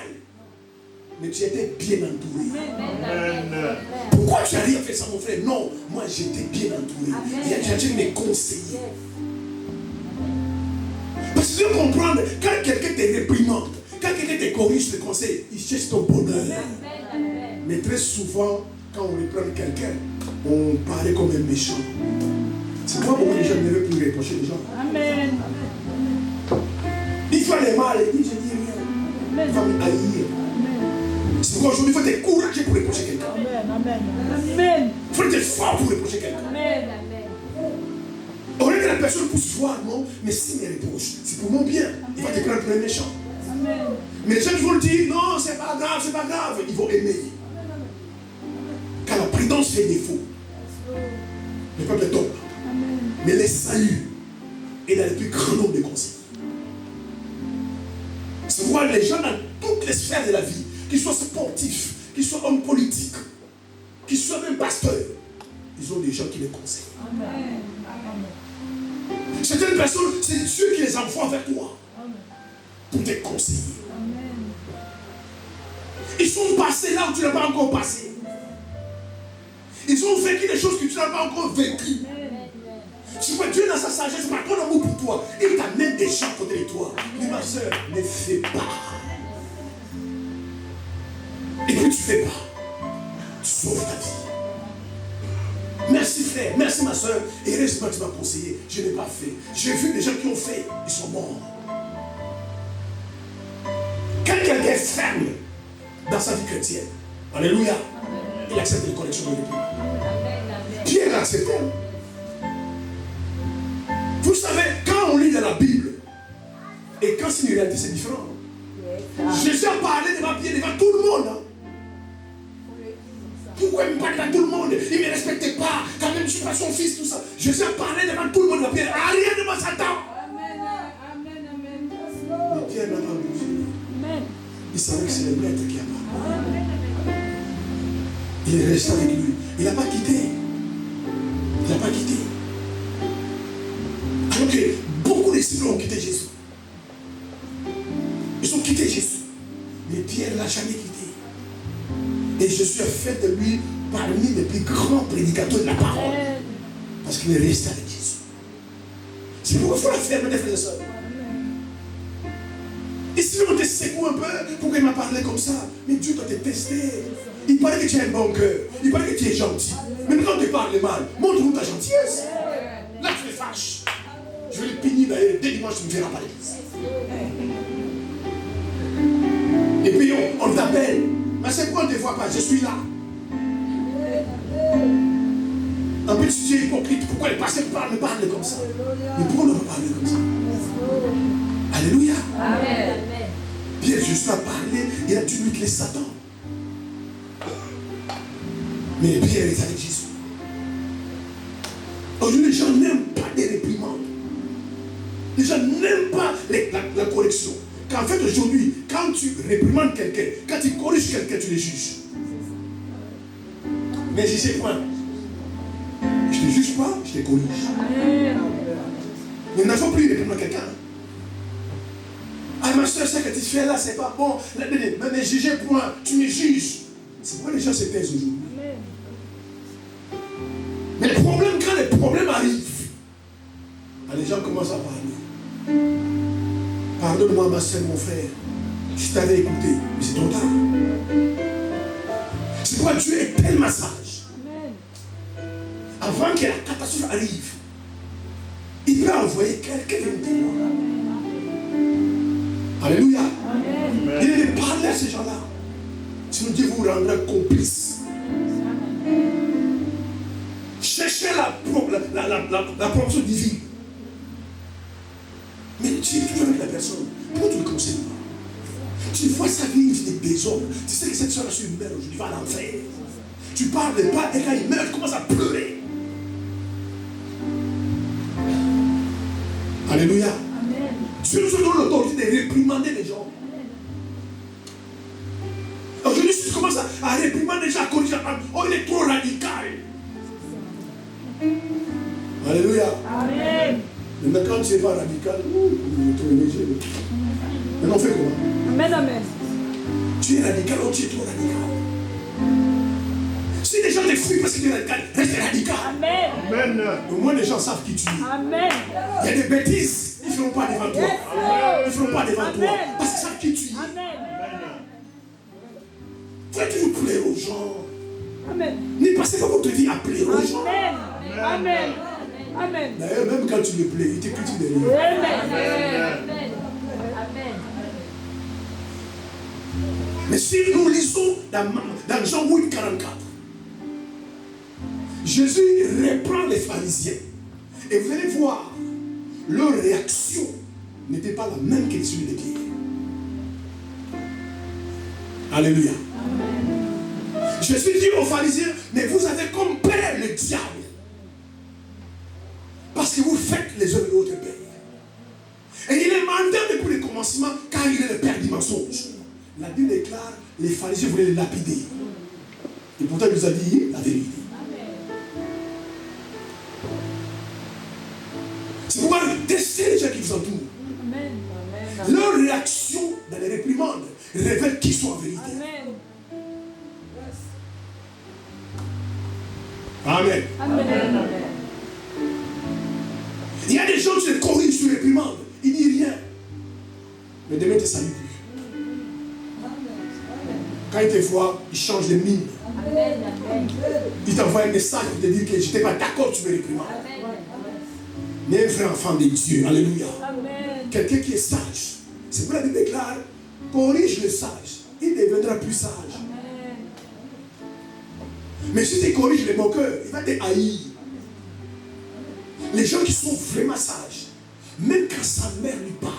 Mais tu étais bien entouré. Amen. Pourquoi tu n'as rien fait ça, mon frère? Non, moi j'étais bien entouré. Il y a quelqu'un qui m'a conseillé. Parce que tu dois comprendre, quand quelqu'un te réprimande, quand quelqu'un te corrige, te conseille, il cherche ton bonheur. Mais très souvent, quand on reprend quelqu'un, on parlait comme un méchant. C'est pourquoi beaucoup de gens ne veulent plus reprocher les gens. Amen. Il fait les mal, il dit je dis rien. Il va me haïr. C'est pourquoi aujourd'hui il faut être courageux pour reprocher quelqu'un. Amen. Amen. Il faut être fort pour reprocher quelqu'un. Amen. On est que la personne pousse voir, non, mais s'il me reproche, c'est pour mon bien. Il va te prendre pour un méchant. Amen. Mais les gens qui vont le dire, non, c'est pas grave, ils vont aimer. Car la prudence fait défaut. Le peuple tombe. Mais les saluts est dans le plus grand nombre de conseils. C'est pourquoi les gens dans toutes les sphères de la vie, qu'ils soient sportifs, qu'ils soient hommes politiques, qu'ils soient même pasteurs, ils ont des gens qui les conseillent. Amen. Certaines personnes, c'est Dieu qui les envoie vers toi pour te conseiller. Ils sont passés là où tu n'as pas encore passé. Ils ont vécu des choses que tu n'as pas encore vécues. Tu vois, Dieu dans sa sagesse, par ton amour pour toi, il t'amène des gens à côté de toi. Mais ma soeur, ne fais pas. Et puis tu fais pas. Tu sauves ta vie. Merci frère, merci ma soeur. Et heureusement tu m'as conseillé. Je n'ai pas fait. J'ai vu des gens qui ont fait. Ils sont morts. Quand quelqu'un est ferme dans sa vie chrétienne, alléluia, il accepte les corrections de Dieu. Pierre l'a accepté. Vous savez, quand on lit dans la Bible, et quand c'est une réalité, c'est différent. Jésus a parlé devant Pierre, devant tout le monde. Pourquoi il me parle devant tout le monde? Il ne me respectait pas. Quand même, je ne suis pas son fils, tout ça. Jésus a parlé devant tout le monde devant Pierre. Rien devant Satan. Mais Pierre n'a pas bougé. Il savait que c'est le maître qui a parlé. Il est resté avec lui. Il n'a pas quitté. Il n'a pas quitté. Alors que beaucoup de disciples ont quitté Jésus. Ils ont quitté Jésus. Mais Pierre ne l'a jamais quitté. Et Jésus a fait de lui parmi les plus grands prédicateurs de la parole. Parce qu'il est resté avec Jésus. C'est pourquoi il faut la faire, mes frères et sœurs. Et si on te secoue un peu, pourquoi il m'a parlé comme ça? Mais Dieu doit te tester. Il paraît que tu as un bon cœur. Il paraît que tu es gentil. Mais quand on te parle mal, montre-nous ta gentillesse. Là, tu les fâches. Je vais les punir d'ailleurs. Dès dimanche, tu ne me verras pas l'église. Et puis, on t'appelle. Mais c'est pourquoi on ne te voit pas? Je suis là. Un peu tu es hypocrite. Pourquoi les pasteurs me parlent comme ça? Mais pourquoi on ne peut parler comme ça? Alléluia. Amen. Pierre, Jésus a parlé, il a dû lui Satan. Mais Pierre est avec Jésus. Aujourd'hui, les gens n'aiment pas les réprimandes. Les gens n'aiment pas la correction. Qu'en fait, aujourd'hui, quand tu réprimandes quelqu'un, quand tu corriges quelqu'un, tu les juges. Mais je sais point. Je ne te juge pas, je te corrige. Nous n'avons plus réprimander quelqu'un. Ah, ma soeur, ce que tu fais là, c'est pas bon. Mais juger point, tu me juges. C'est pourquoi les gens se taisent aujourd'hui. Mais le problème, quand les problèmes arrivent, les gens commencent à parler. Pardonne-moi, ma soeur, mon frère. Je t'avais écouté, mais c'est trop tard. C'est pourquoi Dieu est tellement sage. Avant que la catastrophe arrive, il peut envoyer quelqu'un de témoin. Alléluia. Amen. Il est parler à ces gens-là. Sinon Dieu vous rendra complice. Cherchez la promotion divine. Mais tu es toujours avec la personne. Pourquoi tu ne le conseilles pas? Tu vois sa vie, une vie de désordre. Tu sais que cette soeur-là sur une mère aujourd'hui va à l'enfer. Tu parles pas et quand il meurt, tu commences à pleurer. Alléluia. Amen. Dieu nous donne l'autorité de réprimander les gens. Aujourd'hui, si tu commences à réprimander les gens, à corriger, oh, il est trop radical. Alléluia. Amen. Maintenant, quand tu n'es pas radical, il est trop léger. Maintenant, on fait comment? Amen, amen. Tu es radical ou tu es trop radical? Si les gens te fuient parce que tu es radical, reste radical. Amen. Amen. Au moins, les gens savent qui tu es. Amen. Il y a des bêtises, ils ne feront pas devant toi. Ils ne feront pas devant toi parce qu'ils savent qui tu es. Amen. Il faut toujours plaire aux gens. Amen. Ne passez pas votre vie à plaire aux gens. Amen. Amen. Amen. D'ailleurs, même quand tu le plais, il te critique derrière. Amen. Mais si nous lisons dans Jean 8, 44, Jésus reprend les pharisiens. Et vous allez voir, leur réaction n'était pas la même que celui de Pierre. Alléluia. Jésus dit aux pharisiens, mais vous avez comme père le diable. Parce que vous faites les œuvres de votre père. Et il est menteur depuis le commencement, car il est le père du mensonge. La Bible déclare, les pharisiens voulaient le lapider. Et pourtant, il nous a dit la vérité. C'est pourquoi testez les gens qui vous entourent. Leur réaction dans les réprimandes révèle qu'ils sont en vérité. Amen. Amen. Il y a des gens qui se corrigent sur les réprimandes. Ils ne disent rien. Mais demain, ils ne te saluent plus. Quand ils te voient, ils changent de mine. Ils t'envoient un message pour te dire que je n'étais pas d'accord sur mes réprimandes. Mais un vrai enfant de Dieu, alléluia. Quelqu'un qui est sage. C'est pour la Bible déclare, corrige le sage, il deviendra plus sage. Mais si tu corriges les moqueurs, il va te haïr. Les gens qui sont vraiment sages, même quand sa mère lui parle,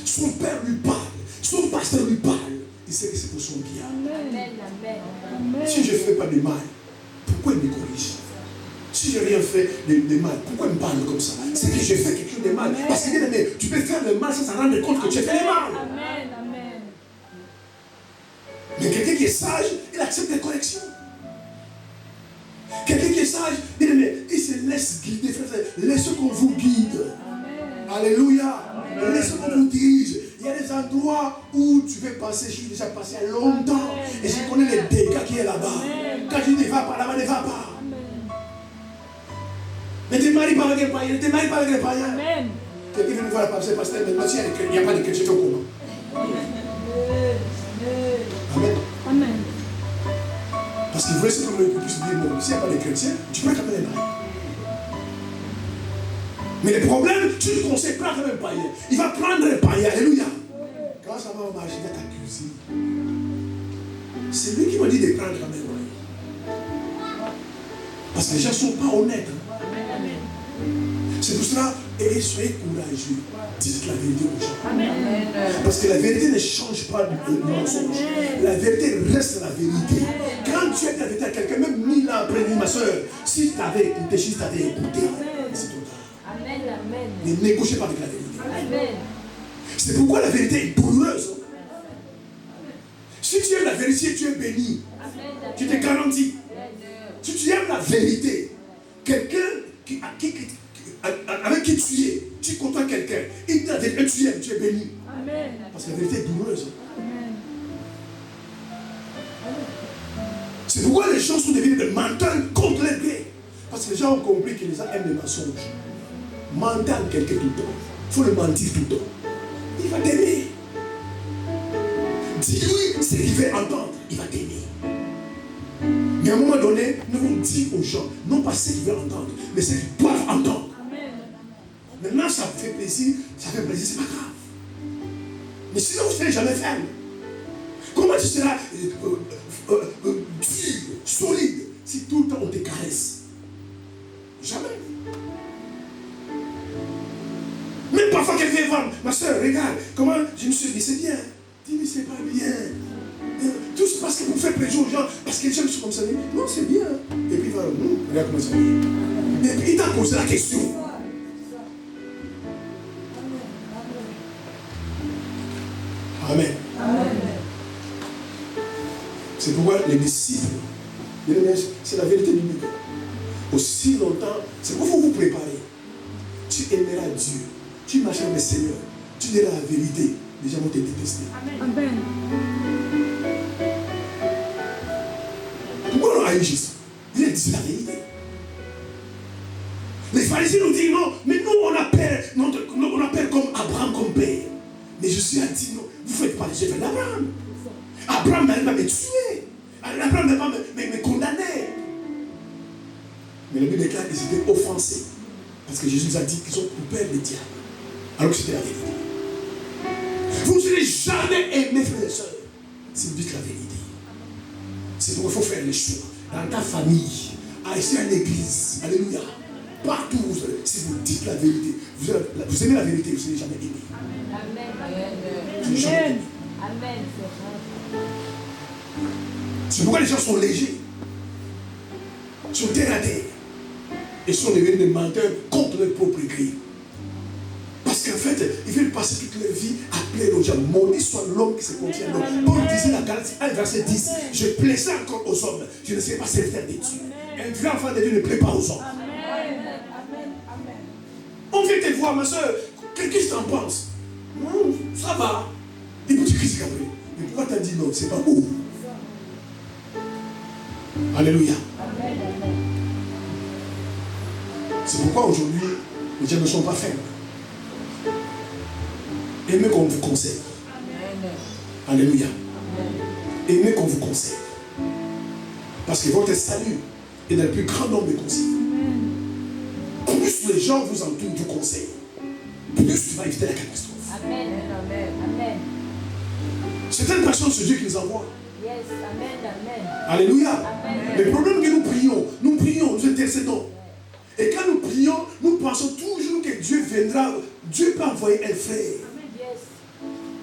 son père lui parle, son pasteur lui parle, il sait que c'est pour son bien. Si je ne fais pas de mal, pourquoi il me corrige? Si je n'ai rien fait de mal, pourquoi il me parle comme ça? C'est que j'ai fait quelque chose de mal. Parce que bien aimé, tu peux faire le mal sans s'en rendre compte que tu as fait le mal. Mais quelqu'un qui est sage, il accepte les corrections. Quelqu'un qui est sage, bien aimé, il se laisse guider, frère. Laissez qu'on vous guide. Alléluia. Laissez qu'on vous dirige. Il y a des endroits où tu veux passer, je suis déjà passé il y a longtemps. Et je connais les dégâts qui est là-bas. Quand je dis ne va pas là-bas, ne va pas. Ne te marie pas avec un païen, ne te marie pas avec un païen. Quelqu'un vient me voir la pasteur, mais monsieur, il n'y a pas de chrétien au comment. Amen. Amen. Parce qu'il voulait simplement que puisse dire, bon, s'il n'y a pas de chrétiens, tu peux quand même les marier. Mais le problème, tu ne conseilles pas comme un païen. Il va prendre un païen, alléluia. Quand ça va marcher, il va t'accuser. C'est lui qui m'a dit de prendre quand même. Parce que les gens ne sont pas honnêtes. C'est pour cela, et soyez courageux. Dites la vérité aux gens. Amen. Parce que la vérité ne change pas du mensonge. La vérité reste la vérité. Quand tu es la vérité à quelqu'un, même 1000 ans après, ma soeur, si tu avais écouté, si tu avais écouté, c'est trop tard. Ne négociez pas avec la vérité. C'est pourquoi la vérité est douloureuse. Si tu aimes la vérité, tu es béni. Tu te garantis. Si tu aimes la vérité, quelqu'un avec qui tu es, tu côtoies quelqu'un, il t'a dit que tu aimes, tu es béni. Amen. Parce que la vérité est douloureuse. Amen. C'est pourquoi les gens sont devenus des menteurs contre les gré. Parce que les gens ont compris que les gens aiment les mensonges. Mentir à quelqu'un tout le temps. Il faut le mentir tout le temps. Il va t'aimer. Dis-lui ce qu'il veut entendre. Il va t'aimer. Mais à un moment donné, nous devons dire aux gens, non pas ce qu'ils veulent entendre, mais ce qu'ils doivent entendre. Maintenant, ça fait plaisir, c'est pas grave. Mais sinon, vous ne serez jamais ferme. Comment tu seras dur, solide, si tout le temps on te caresse? Jamais. Même parfois, quelqu'un vient voir, ma soeur, regarde, comment je me suis dit, c'est bien. Dis, mais c'est pas bien. Tout se passe pour faire plaisir aux gens, parce que les gens sont comme ça. Non, c'est bien. Et puis il va, regarde comment ça va. Et puis il t'a posé la question. Amen. Amen. C'est pourquoi les disciples, c'est la vérité biblique. Aussi longtemps, c'est pour vous préparer. Tu aimeras Dieu. Tu marcheras avec le Seigneur. Tu diras la vérité. Les gens vont te détester. Amen. Pourquoi on a eu Jésus? Il a dit la vérité. Les pharisiens nous disent non, mais nous on appelle comme Abraham comme père. Mais Jésus a dit non, vous ne faites pas les œuvres d'Abraham. Abraham n'allait pas me tuer. Abraham n'allait pas me condamner. Mais le Bible déclare qu'ils étaient offensés. Parce que Jésus a dit qu'ils ont pour père le diable. Alors que c'était la vérité. Vous ne serez jamais aimés, frères et sœurs, si vous dites la vérité. C'est pourquoi il faut faire les choix. Dans ta famille, ici à l'église, alléluia. Partout où vous allez, si vous dites la vérité, vous aimez la vérité, vous ne serez jamais aimé. Amen. Amen. C'est pourquoi les gens sont légers, sont terre à terre, et sont devenus des menteurs contre leur propre gré. Parce qu'en fait, ils veulent passer toute leur vie à plaire aux gens. Maudit soit l'homme qui se contient à l'homme. Paul disait dans Galates 1, verset 10, je plaisais encore aux hommes, je ne serai pas serviteur de Dieu. Un vrai enfant de Dieu ne plaît pas aux hommes. On vient te voir, ma soeur, qu'est-ce que tu en penses? Non, ça va. Et puis tu critiques après. Mais pourquoi tu as dit non? C'est pas beau. Alléluia. C'est pourquoi aujourd'hui, les gens ne sont pas faibles. Aimez qu'on vous conseille. Alléluia. Aimez qu'on vous conseille. Parce que votre salut est dans le plus grand nombre de conseils. Plus les gens vous entourent, vous conseillent, plus tu vas éviter la catastrophe. Amen. Amen. C'est une personne, ce Dieu qui nous envoie. Yes. Amen. Alléluia. Amen. Le problème est que nous prions, nous intercédons. Et quand nous prions, nous pensons toujours que Dieu viendra. Dieu peut envoyer un frère.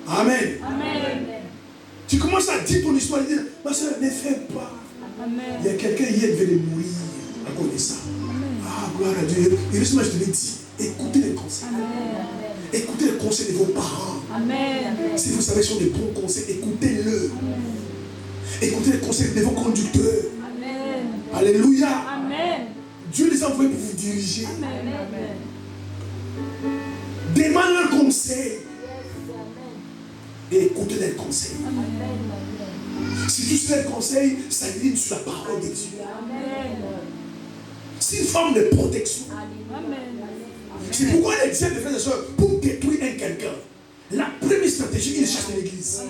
Amen. Amen. Tu commences à dire ton histoire et dire, ma soeur, ne fais pas. Amen. Il y a quelqu'un hier qui venait de mourir à cause de ça. Ah, gloire à Dieu. Et justement, je te l'ai dit, écoutez les conseils. Amen. Écoutez les conseils de vos parents. Amen. Si vous savez que ce sont des bons conseils, écoutez-le. Écoutez les conseils de vos conducteurs. Amen. Alléluia. Amen. Dieu les a envoyés pour vous diriger. Amen. Demandez leurs conseils. Et écoutez les conseils. Si tu sais les conseils, ça ligne sur la parole de Dieu. C'est une forme de protection. Amen. C'est pourquoi il disait, mes frères et sœurs, pour détruire un quelqu'un, la première stratégie, il chasse l'église.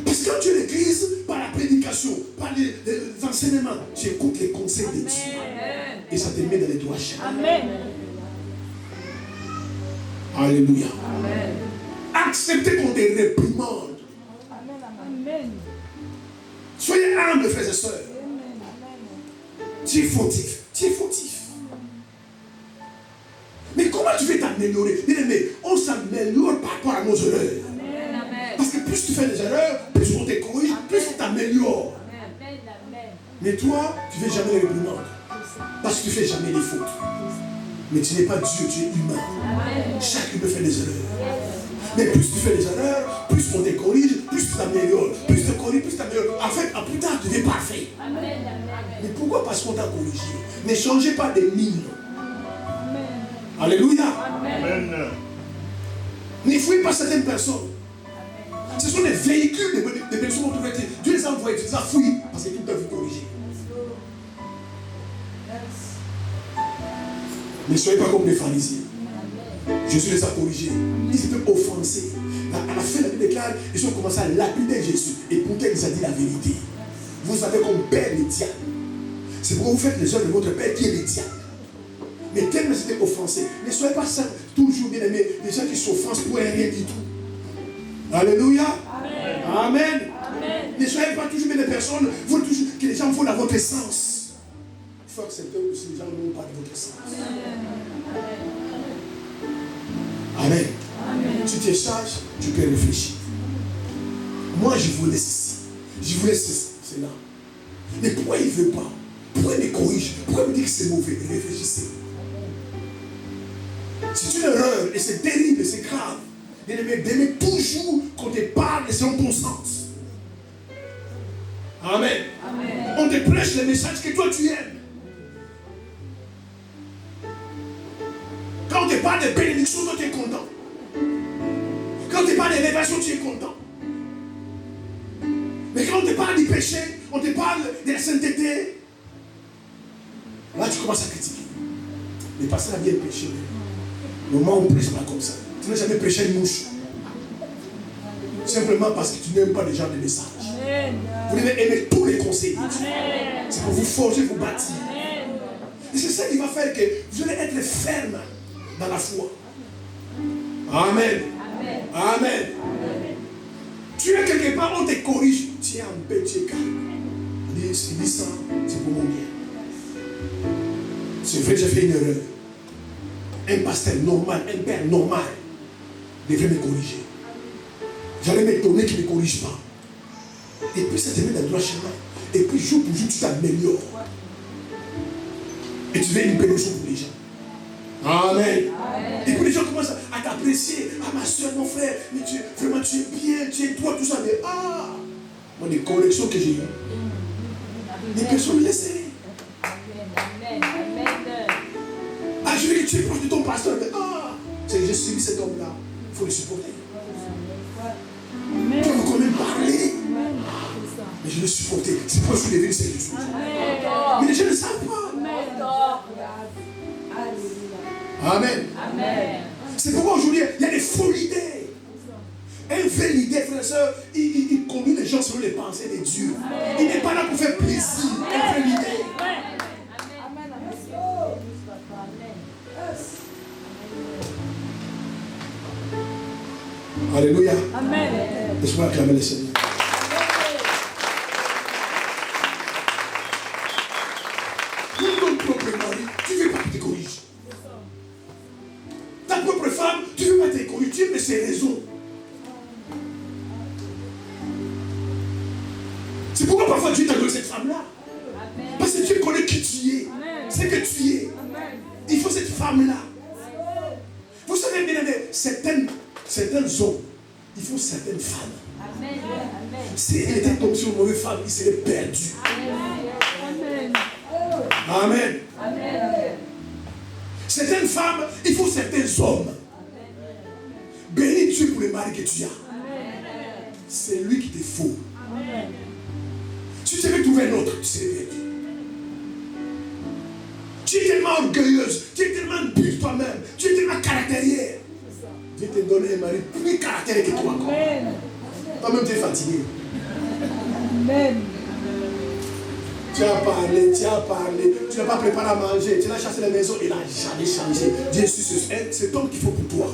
Parce que quand tu es l'église, par la prédication, par les enseignements, tu écoutes les conseils de Dieu. Et ça te met dans les doigts chers. Amen. Alléluia. Acceptez qu'on te réprimande. Amen. Soyez humbles, frères et sœurs. Tu es fautif. Tu es fautif. Mais comment tu veux t'améliorer? Bien-aimé, on s'améliore par rapport à nos erreurs. Parce que plus tu fais des erreurs, plus on te corrige, plus tu t'améliores. Mais toi, tu ne fais jamais les réprimandes. Parce que tu ne fais jamais les fautes. Mais tu n'es pas Dieu, tu es humain. Chacun peut faire des erreurs. Mais plus tu fais des erreurs, plus on te corrige, plus tu t'améliores. Plus tu te corriges, plus tu t'améliores. En fait, en plus tard, tu deviens parfait. Mais pourquoi? Parce qu'on t'a corrigé. Ne changez pas de mine. Alléluia. Amen. Ne fouillez pas certaines personnes. Ce sont des véhicules de personnes qui ont trouvé. Dieu les a envoyés, tu les as fouillés parce que tout doit vous corriger. Ne soyez pas comme les pharisiens. Jésus les a corrigés. Ils étaient offensés. À la fin, la Bible déclare, ils ont commencé à lapider Jésus. Et pourtant, il les a dit la vérité. Vous avez comme père le diable. C'est pourquoi vous faites les œuvres de votre père qui est le diable. Mais tellement ils étaient offensés. Ne soyez pas ça, toujours bien aimés, des gens qui s'offensent pour rien du tout. Alléluia. Amen. Amen. Amen. Ne soyez pas toujours bien des personnes, vous toujours, que les gens vont dans votre sens. Il faut accepter que ces gens n'ont pas de votre sens. Amen. Amen. Tu te charges, tu peux réfléchir. Moi, je voulais ceci. Je voulais cela. Mais pourquoi il ne veut pas? Pourquoi il me corrige? Pourquoi il me dit que c'est mauvais? Réfléchissez. C'est une erreur et c'est terrible et c'est grave. D'aimer toujours qu'on te parle et c'est en ton sens. Amen. Amen. On te prêche le message que toi tu aimes. parle de bénédiction, toi tu es content. Quand on te parle d'élévation, tu es content. Mais quand on te parle du péché, on te parle de la sainteté, là tu commences à critiquer. Le pasteur a bien péché. Mais moi on ne prêche pas comme ça. Tu n'as jamais prêché une mouche. Simplement parce que tu n'aimes pas les gens de message. Vous devez aimer tous les conseils de Dieu. C'est pour vous forger, vous bâtir. Et c'est ça qui va faire que vous allez être ferme dans la foi. Amen. Amen. Tu es quelque part, on te corrige. Tu es en paix, tu es calme. Il dit ça, c'est pour mon bien. C'est vrai, j'ai fait une erreur. Un pasteur normal, un père normal devrait me corriger. J'allais m'étonner qu'il ne me corrige pas. Et puis ça te met dans le droit chemin. Et puis jour pour jour, tu t'améliores. Et tu deviens une bénédiction pour les gens. Amen. Et puis les gens commencent à t'apprécier. Ah ma soeur, mon frère, mais vraiment tu es bien, tu es toi, tout ça. Mais moi des corrections que j'ai eues. Les personnes me laissaient. Je veux que tu es proche de ton pasteur. Mais, c'est que j'ai suivi cet homme-là. Il faut le supporter. Tu peux quand même parler. Mais je l'ai supporté. C'est pourquoi je suis devenu ce que je suis. Mais les gens ne savent pas. Amen. C'est pourquoi aujourd'hui, il y a des folles idées. Un vrai idée, frère et soeur, il conduit les gens selon les pensées de Dieu. Il n'est pas là pour faire plaisir. Un vrai idée. Alléluia. Amen. Laisse-moi acclamer le Seigneur. Pour ton propre mari, tu ne veux pas qu'il te corrige. Ta propre femme, tu ne veux pas te corriger. Tu aimes ses raisons. C'est pourquoi parfois Dieu t'a donné cette femme-là. Parce que Dieu connaît qui tu es. C'est que tu es. Il faut cette femme-là. Vous savez bien, certains hommes, il faut certaines femmes. Amen. Si elle était tombée sur une mauvaise femme, il serait perdu. Amen. Certaines femmes, il faut certains hommes. Bénis Dieu pour les maris que tu as. C'est lui qui te faut. Si tu veux trouver un autre, tu serais perdu. Tu es tellement orgueilleuse, tu es tellement dure toi-même, tu es tellement caractérière. Dieu te donne un mari plus caractériel que toi encore. Toi-même tu es fatigué. Amen. Tu as parlé, tu n'as pas préparé à manger, tu l'as chassé à la maison, il n'a jamais changé. Dieu c'est cet homme qu'il faut pour toi.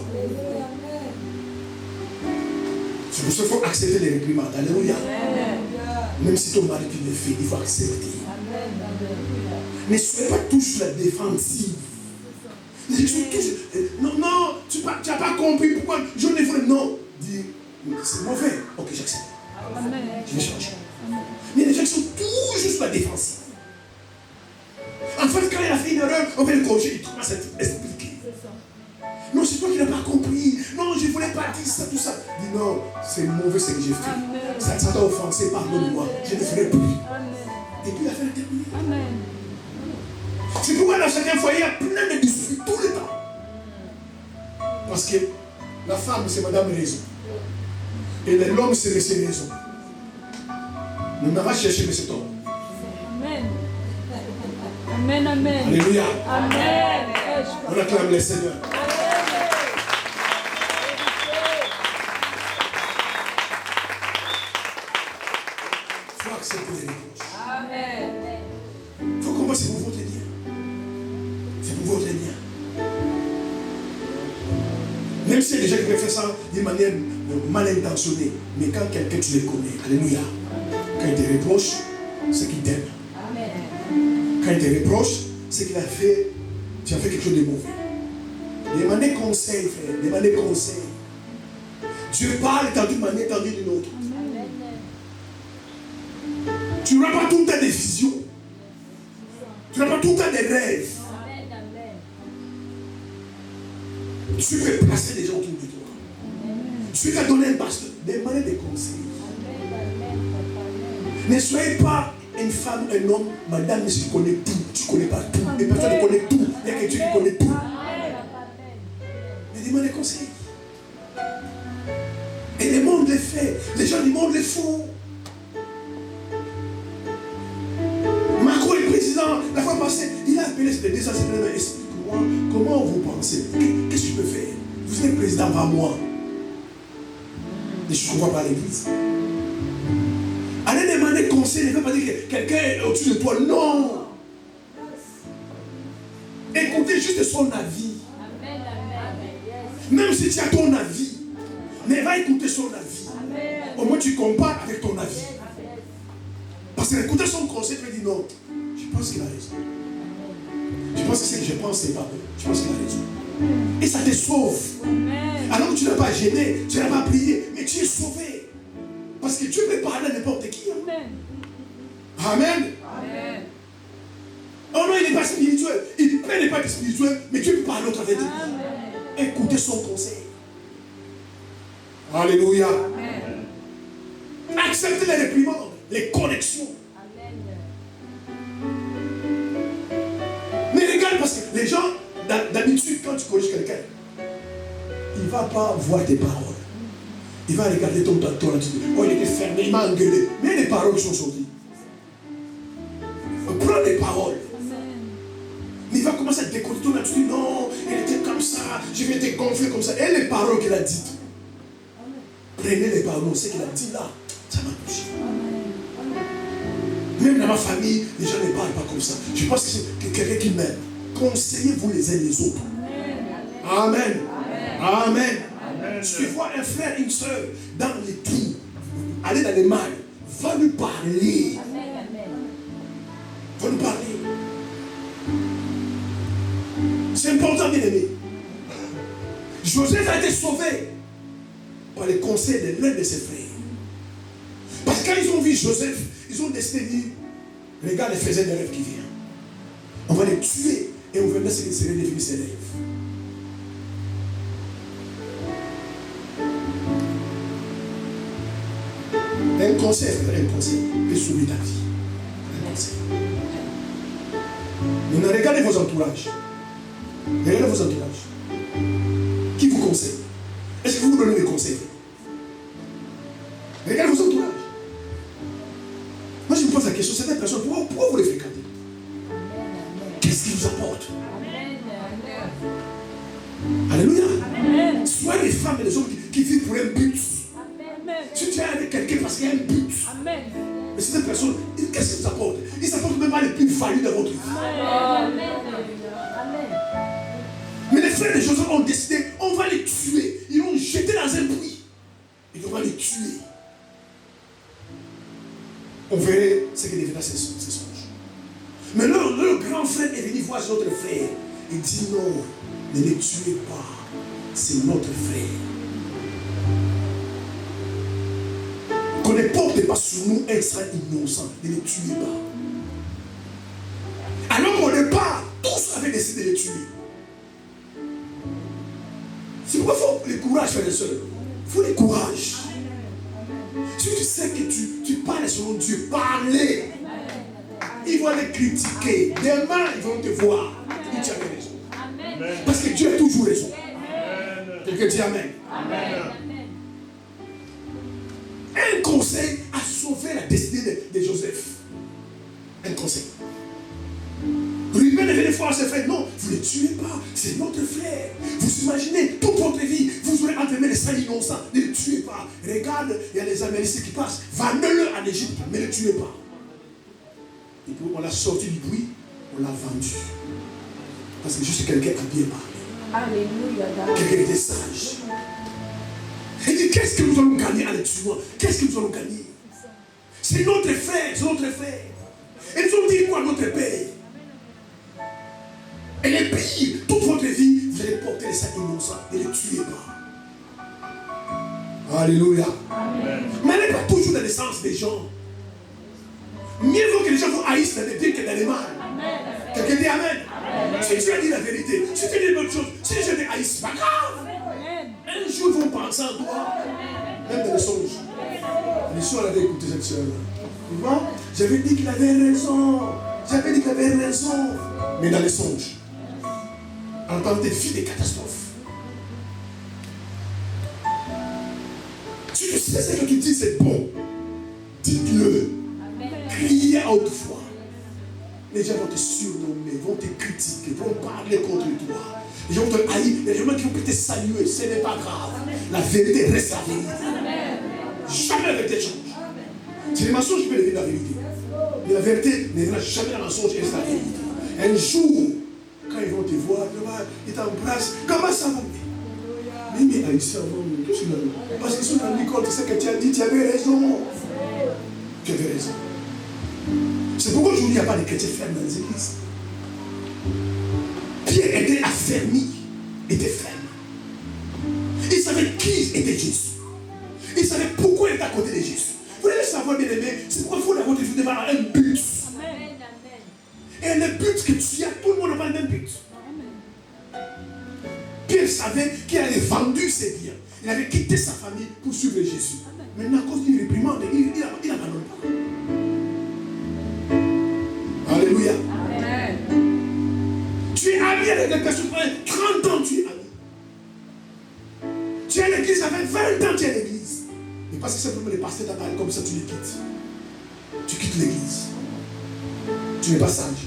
C'est pour ça qu'il faut accepter les réprimandes. Alléluia. Même si ton mari le fait, il faut accepter. Ne soyez pas tous sur la défensive. Non, tu n'as pas compris pourquoi je ne voulais. Non, dis, c'est mauvais. Ok, j'accepte. Je vais changer. Mais les gens sont toujours sur la défensive. En fait, quand il a fait une erreur, on va le corriger, il commence à expliquer. Non, c'est toi qui n'as pas compris. Non, je ne voulais pas dire ça, tout ça. Dis non, c'est mauvais ce que j'ai fait. Ça t'a offensé, pardonne-moi. Je ne ferai plus. Et puis l'affaire est terminée. Amen. C'est pourquoi dans chacun foyer, il y a plein de disputes tout le temps. Parce que la femme, c'est Madame Raison. Et l'homme, c'est Monsieur Raison. Nous n'avons pas cherché cet homme. Amen. Alléluia. Amen. On acclame le Seigneur. Il faut accepter les réponses. Il faut comprendre, c'est pour votre bien. C'est pour votre bien. Même si les gens qui peuvent faire ça d'une manière mal intentionnée, mais quand quelqu'un tu les connais, alléluia, quand il te reproche, c'est qu'il t'aime. Quand il te reproche, c'est qu'il a fait, tu as fait quelque chose de mauvais. Demandez conseil, frère, demandez conseil. Dieu parle tant d'une manière, tant d'une autre. Tu n'auras pas tout le temps des visions. Tu n'auras pas tout le temps des rêves. Tu peux placer des gens autour de toi. Tu vas donner un pasteur. Demandez des conseils. Ne soyez pas une femme, un homme, madame, mais tu connais tout. Tu ne connais pas tout. Les personnes connaissent tout. Il y a quelqu'un qui connaît tout. demandent des conseils. Et le monde les fait. Les gens du monde les font. Macron est président. La fois passée, il a appelé ses deux assemblées. Explique-moi, comment vous pensez? Qu'est-ce que je peux faire? Vous êtes président avant moi. Et je ne vois pas l'église. Allez demander conseil, ne veut pas dire que quelqu'un est au-dessus de toi. Non. Écoutez juste son avis. Même si tu as ton avis, mais va écouter son avis. Au moins tu compares avec ton avis. Parce qu'écouter son conseil, tu lui dis non. Je pense qu'il a raison. Je pense que ce que je pense, c'est pas bon. Je pense qu'il a raison. Et ça te sauve. Alors que tu n'as pas gêné, tu n'as pas prié, mais tu es sauvé. Parce que Dieu peut parler à n'importe qui. Amen. Amen. Oh non, il n'est pas spirituel. Il n'est pas spirituel, mais Dieu peut parler au travers de lui. Écoutez son conseil. Alléluia. Amen. Acceptez les réprimandes, les corrections. Amen. Mais regarde, parce que les gens, d'habitude, quand tu corriges quelqu'un, il ne va pas voir tes paroles. Il va regarder ton attitude. Oh, il était fermé, il m'a engueulé. Mais les paroles sont sorties. Prends les paroles. Mais il va commencer à découvrir ton attitude. Non, elle était comme ça. Je vais te gonfler comme ça. Et les paroles qu'il a dites. Prenez les paroles. Ce qu'il a dit là, ça m'a touché. Même dans ma famille, les gens ne parlent pas comme ça. Je pense que c'est quelqu'un qui m'aime. Conseillez-vous les uns les autres. Amen. Amen. Si tu vois un frère, une soeur dans les trous, aller dans les mal, va lui parler. Va lui parler. C'est important, bien aimé. Joseph a été sauvé par les conseils de l'un de ses frères. Parce que quand ils ont vu Joseph, ils ont décidé de dire, regarde, il faisait des rêves qui viennent. On va les tuer et on va laisser les séries définir ses rêves. Un conseil peut sauver ta vie. Un conseil. Maintenant, regardez vos entourages. Regardez vos entourages. Qui vous conseille? Est-ce que vous donnez des conseils? Regardez vos entourages. Moi, je me pose la question, certaines personnes, pourquoi vous les fréquentez? Qu'est-ce qu'ils vous apportent? Alléluia. Soyez les femmes et les hommes qui vivent pour un but. Si tu es avec quelqu'un parce qu'il y a un but. Amen. Mais cette personne, qu'est-ce qu'ils apportent? Ils n'apportent même pas les plus-values de votre vie. Amen. Mais les frères de Joseph ont décidé, on va les tuer. Ils l'ont jeté dans un puits. Et on va les tuer. On verrait ce que deviendra ces songes. Mais leur grand frère est venu voir son autre frère. Il dit non, ne les tuez pas. C'est notre frère. Qu'on ne porte pas sur nous un sang innocent. Ne les tuez pas. Alors qu'au départ, tous avaient décidé de les tuer. C'est pourquoi il faut le courage, frères et sœurs. Il faut le courage. Si tu sais que tu parles selon Dieu, parlez. Ils vont les critiquer. Demain, ils vont te voir. Et tu avais raison. Parce que Dieu a toujours raison. Quelqu'un dit Amen. Amen. Un conseil a sauvé la destinée de Joseph. Un conseil. Ruben est venu voir ses frères. Non, vous ne les tuez pas. C'est notre frère. Vous imaginez toute votre vie, vous aurez entraîné les sangs innocents. Ne les tuez pas. Regarde, il y a les Amélites qui passent. Vendez-le en Égypte, mais ne les tuez pas. Et puis on l'a sorti du puits, on l'a vendu. Parce que juste quelqu'un a bien parlé. Alléluia. Quelqu'un était sage. Il dit, qu'est-ce que nous allons gagner en les tuant? Qu'est-ce que nous allons gagner? C'est notre frère, c'est notre frère. Et nous allons dire quoi à notre père? Et les pires, toute votre vie, vous allez porter les sacs innocents et ne les tuez pas. Alléluia. Amen. Mais n'allez pas toujours dans le sens des gens. Mieux vaut que les gens vous haïssent dans les bien que dans les mal. Quelqu'un dit Amen. Amen. Si tu as dit la vérité, si tu as dit une bonne chose, si les gens te haïssent, c'est pas grave. Un jour, ils vont penser en toi. Même dans les songes. Les soeurs avaient écouté cette soeur-là. Bon, j'avais dit qu'il avait raison. J'avais dit qu'il avait raison. Mais dans les songes, en tant que fille des catastrophes. Si ce que tu dis c'est bon, dites-le. Criez à haute voix. Les gens vont te surnommer, vont te critiquer, vont parler contre toi. Les gens vont te haïr, les gens qui vont te saluer, ce n'est pas grave. La vérité reste la vérité. Jamais la vérité change. C'est les mensonges qui peuvent devenir la vérité. Mais la vérité ne deviendra jamais la mensonge, reste la vérité. Un jour, quand ils vont te voir, ils t'embrassent. Comment ça va? Mais Haïtien, qu'est-ce que tu as? Parce qu'ils sont dans l'école, c'est ce que tu as dit, tu avais raison. Tu avais raison. C'est pourquoi aujourd'hui il n'y a pas de chrétiens fermes dans les églises. Pierre était affermi, était ferme. Il savait qui était Jésus. Il savait pourquoi il était à côté de Jésus. Vous voulez savoir, bien aimé, c'est pourquoi il faut d'abord te devant un but. Et le but que tu as, tout le monde n'a pas le même but. Pierre savait qu'il avait vendu ses biens. Il avait quitté sa famille pour suivre Jésus. Maintenant, à cause d'une réprimande, il n'abandonne pas. Alléluia. Amen. Tu es ami avec des personnes, 30 ans tu es ami. Tu es à l'église avec 20 ans, tu es à l'église. Mais parce que simplement les pasteurs t'ont parlé comme ça, tu les quittes. Tu quittes l'église. Tu n'es pas sage.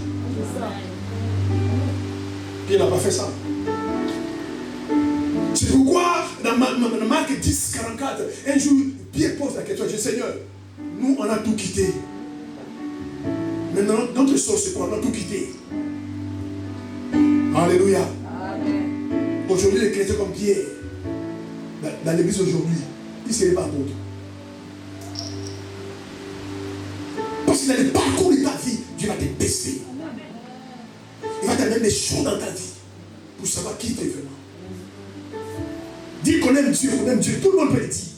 Pierre n'a pas fait ça. C'est pourquoi dans Marc 10, 44, un jour, Pierre pose la question, je dis Seigneur, nous on a tout quitté. Maintenant, notre sort c'est quoi? On a tout quitté. Alléluia. Amen. Aujourd'hui, les chrétiens comme Pierre, dans l'église aujourd'hui, ils ne seraient pas contre. Parce que dans le parcours de ta vie, Dieu va te tester. Il va te mettre des choses dans ta vie pour savoir qui tu es vraiment. Dis qu'on aime Dieu, tout le monde peut le dire.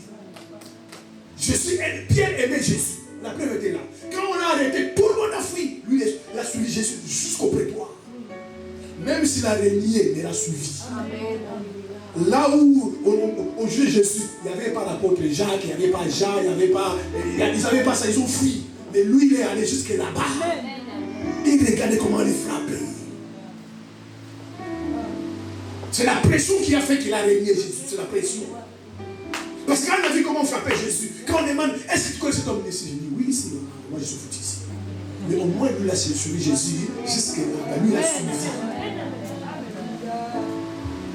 Pierre aimait Jésus. La preuve était là. Quand on a arrêté, tout le monde a fui. Lui, il a suivi Jésus jusqu'au prétoire. Même s'il a régné, il a suivi. Amen. Là où on jugeait Jésus, il n'y avait pas l'apôtre Jacques, il n'y avait pas Jean, ils n'avaient pas ça, ils ont fui. Mais lui, il est allé jusqu'à là-bas. Il regardait comment les frapper. C'est la pression qui a fait qu'il a régné Jésus. C'est la pression. Parce qu'on a vu comment on frappait Jésus. Quand on demande, est-ce que tu connais cet homme ici? Je dis, oui, c'est normal. Moi, je suis foutu ici. Mais au moins, lui, il a suivi Jésus. Jusqu'à là, lui, il a suivi.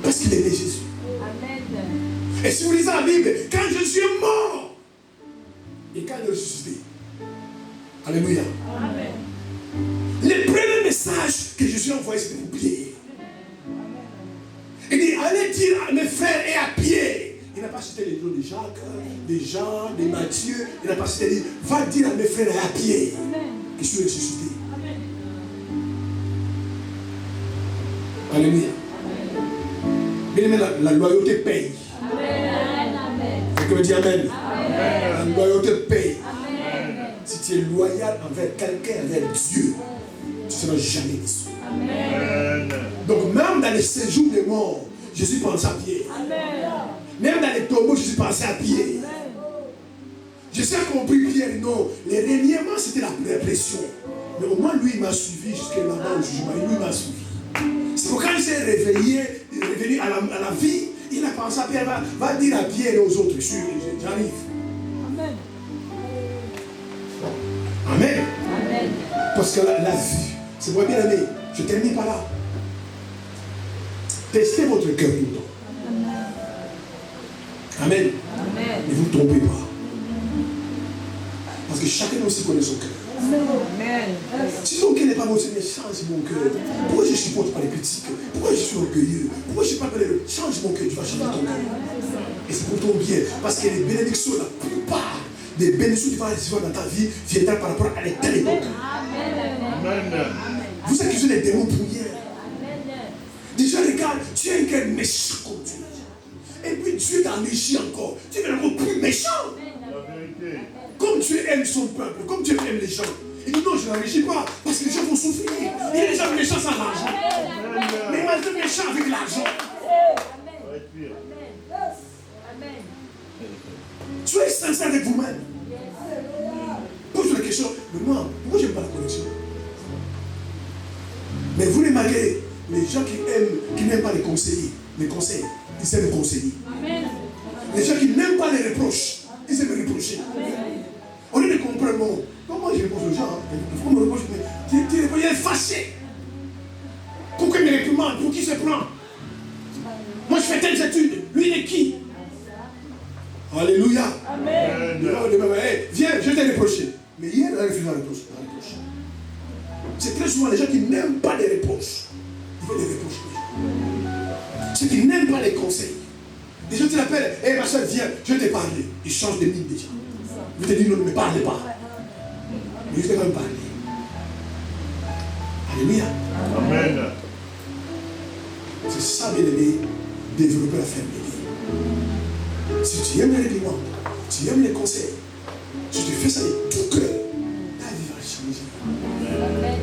Parce qu'il aimait Jésus. Et si vous lisez la Bible, quand Jésus est mort, et quand il est ressuscité, alléluia. Amen. Le premier message que Jésus a envoyé, c'était pour Pierre. Il dit, allez dire à mes frères et à Pierre. Il n'a pas cité les noms de Jacques, de Jean, de Matthieu. Il n'a pas cité les noms. Va dire à mes frères et à Pierre que je suis ressuscité. Alléluia. Bien aimé, la loyauté paye. Quelqu'un dit Amen. La loyauté paye. Amen. Si tu es loyal envers quelqu'un, envers Dieu, tu ne seras jamais déçu. Donc même dans les séjours des morts, Jésus pense à Pierre. Même dans les tombeaux, Jésus pensait à Pierre. Jésus a compris Pierre, non, les reniements c'était la pression. Mais au moins lui il m'a suivi jusqu'à là-bas au jugement. Lui m'a suivi. C'est pourquoi il s'est réveillé, il est revenu à la vie. Il a pensé à Pierre, va dire à Pierre et aux autres, j'arrive. Amen. Amen. Amen. Parce que la vie, c'est moi bien aimé, je termine par là. Testez votre cœur tout le temps. Amen. Amen. Ne vous trompez pas. Parce que chacun aussi connaît son cœur. Amen. Si ton cœur n'est pas bon, Seigneur, change mon cœur. Pourquoi je ne supporte pas les critiques? Pourquoi je suis orgueilleux? Pourquoi je ne suis pas malheureux? Change mon cœur, tu vas changer ton cœur. Et c'est pour ton bien. Parce que les bénédictions, la plupart des bénédictions que tu vas recevoir dans ta vie viendront par rapport à l'état de ton cœur. Amen. Vous accusez les démons pour rien. Déjà, regarde, tu as un cœur méchant comme Dieu. Et puis Dieu t'enrichit encore. Tu es encore plus méchant. Comme Dieu aime son peuple, comme Dieu aime les gens. Il dit non, je n'enrichis pas, parce que les gens vont souffrir. Il y a des gens méchants sans l'argent. Mais il va être méchant avec l'argent. Soyez sincère avec vous-même. Pose-toi la question, mais moi, pourquoi je n'aime pas la connexion? Mais vous remarquez, les gens qui n'aiment pas les conseils, ils aiment conseiller. Les gens qui n'aiment pas les reproches, ils aiment reprocher. Au lieu de comprendre, bon, comment je reproche aux gens, il faut me reprocher, mais tu es fâché. Pourquoi il me réprimande? Pour qui se prend? Moi je fais telles études, lui il est qui? Alléluia. Amen. Viens, je t'ai reproché. Mais hier, il a refusé la reproche. C'est très souvent les gens qui n'aiment pas les reproches. Ils veulent les reproches. Ceux qui n'aiment pas les conseils. Les gens te l'appellent, hé ma soeur, viens, je vais te parler. Ils changent de mine déjà. Je te dis, non, ne me parlez pas. Mais je vais quand même parler. Alléluia. Amen. C'est ça, bien aimé, développer la fermeté. Si tu aimes les réprimandes, tu aimes les conseils, si tu fais ça de tout cœur, ta vie va changer. Amen.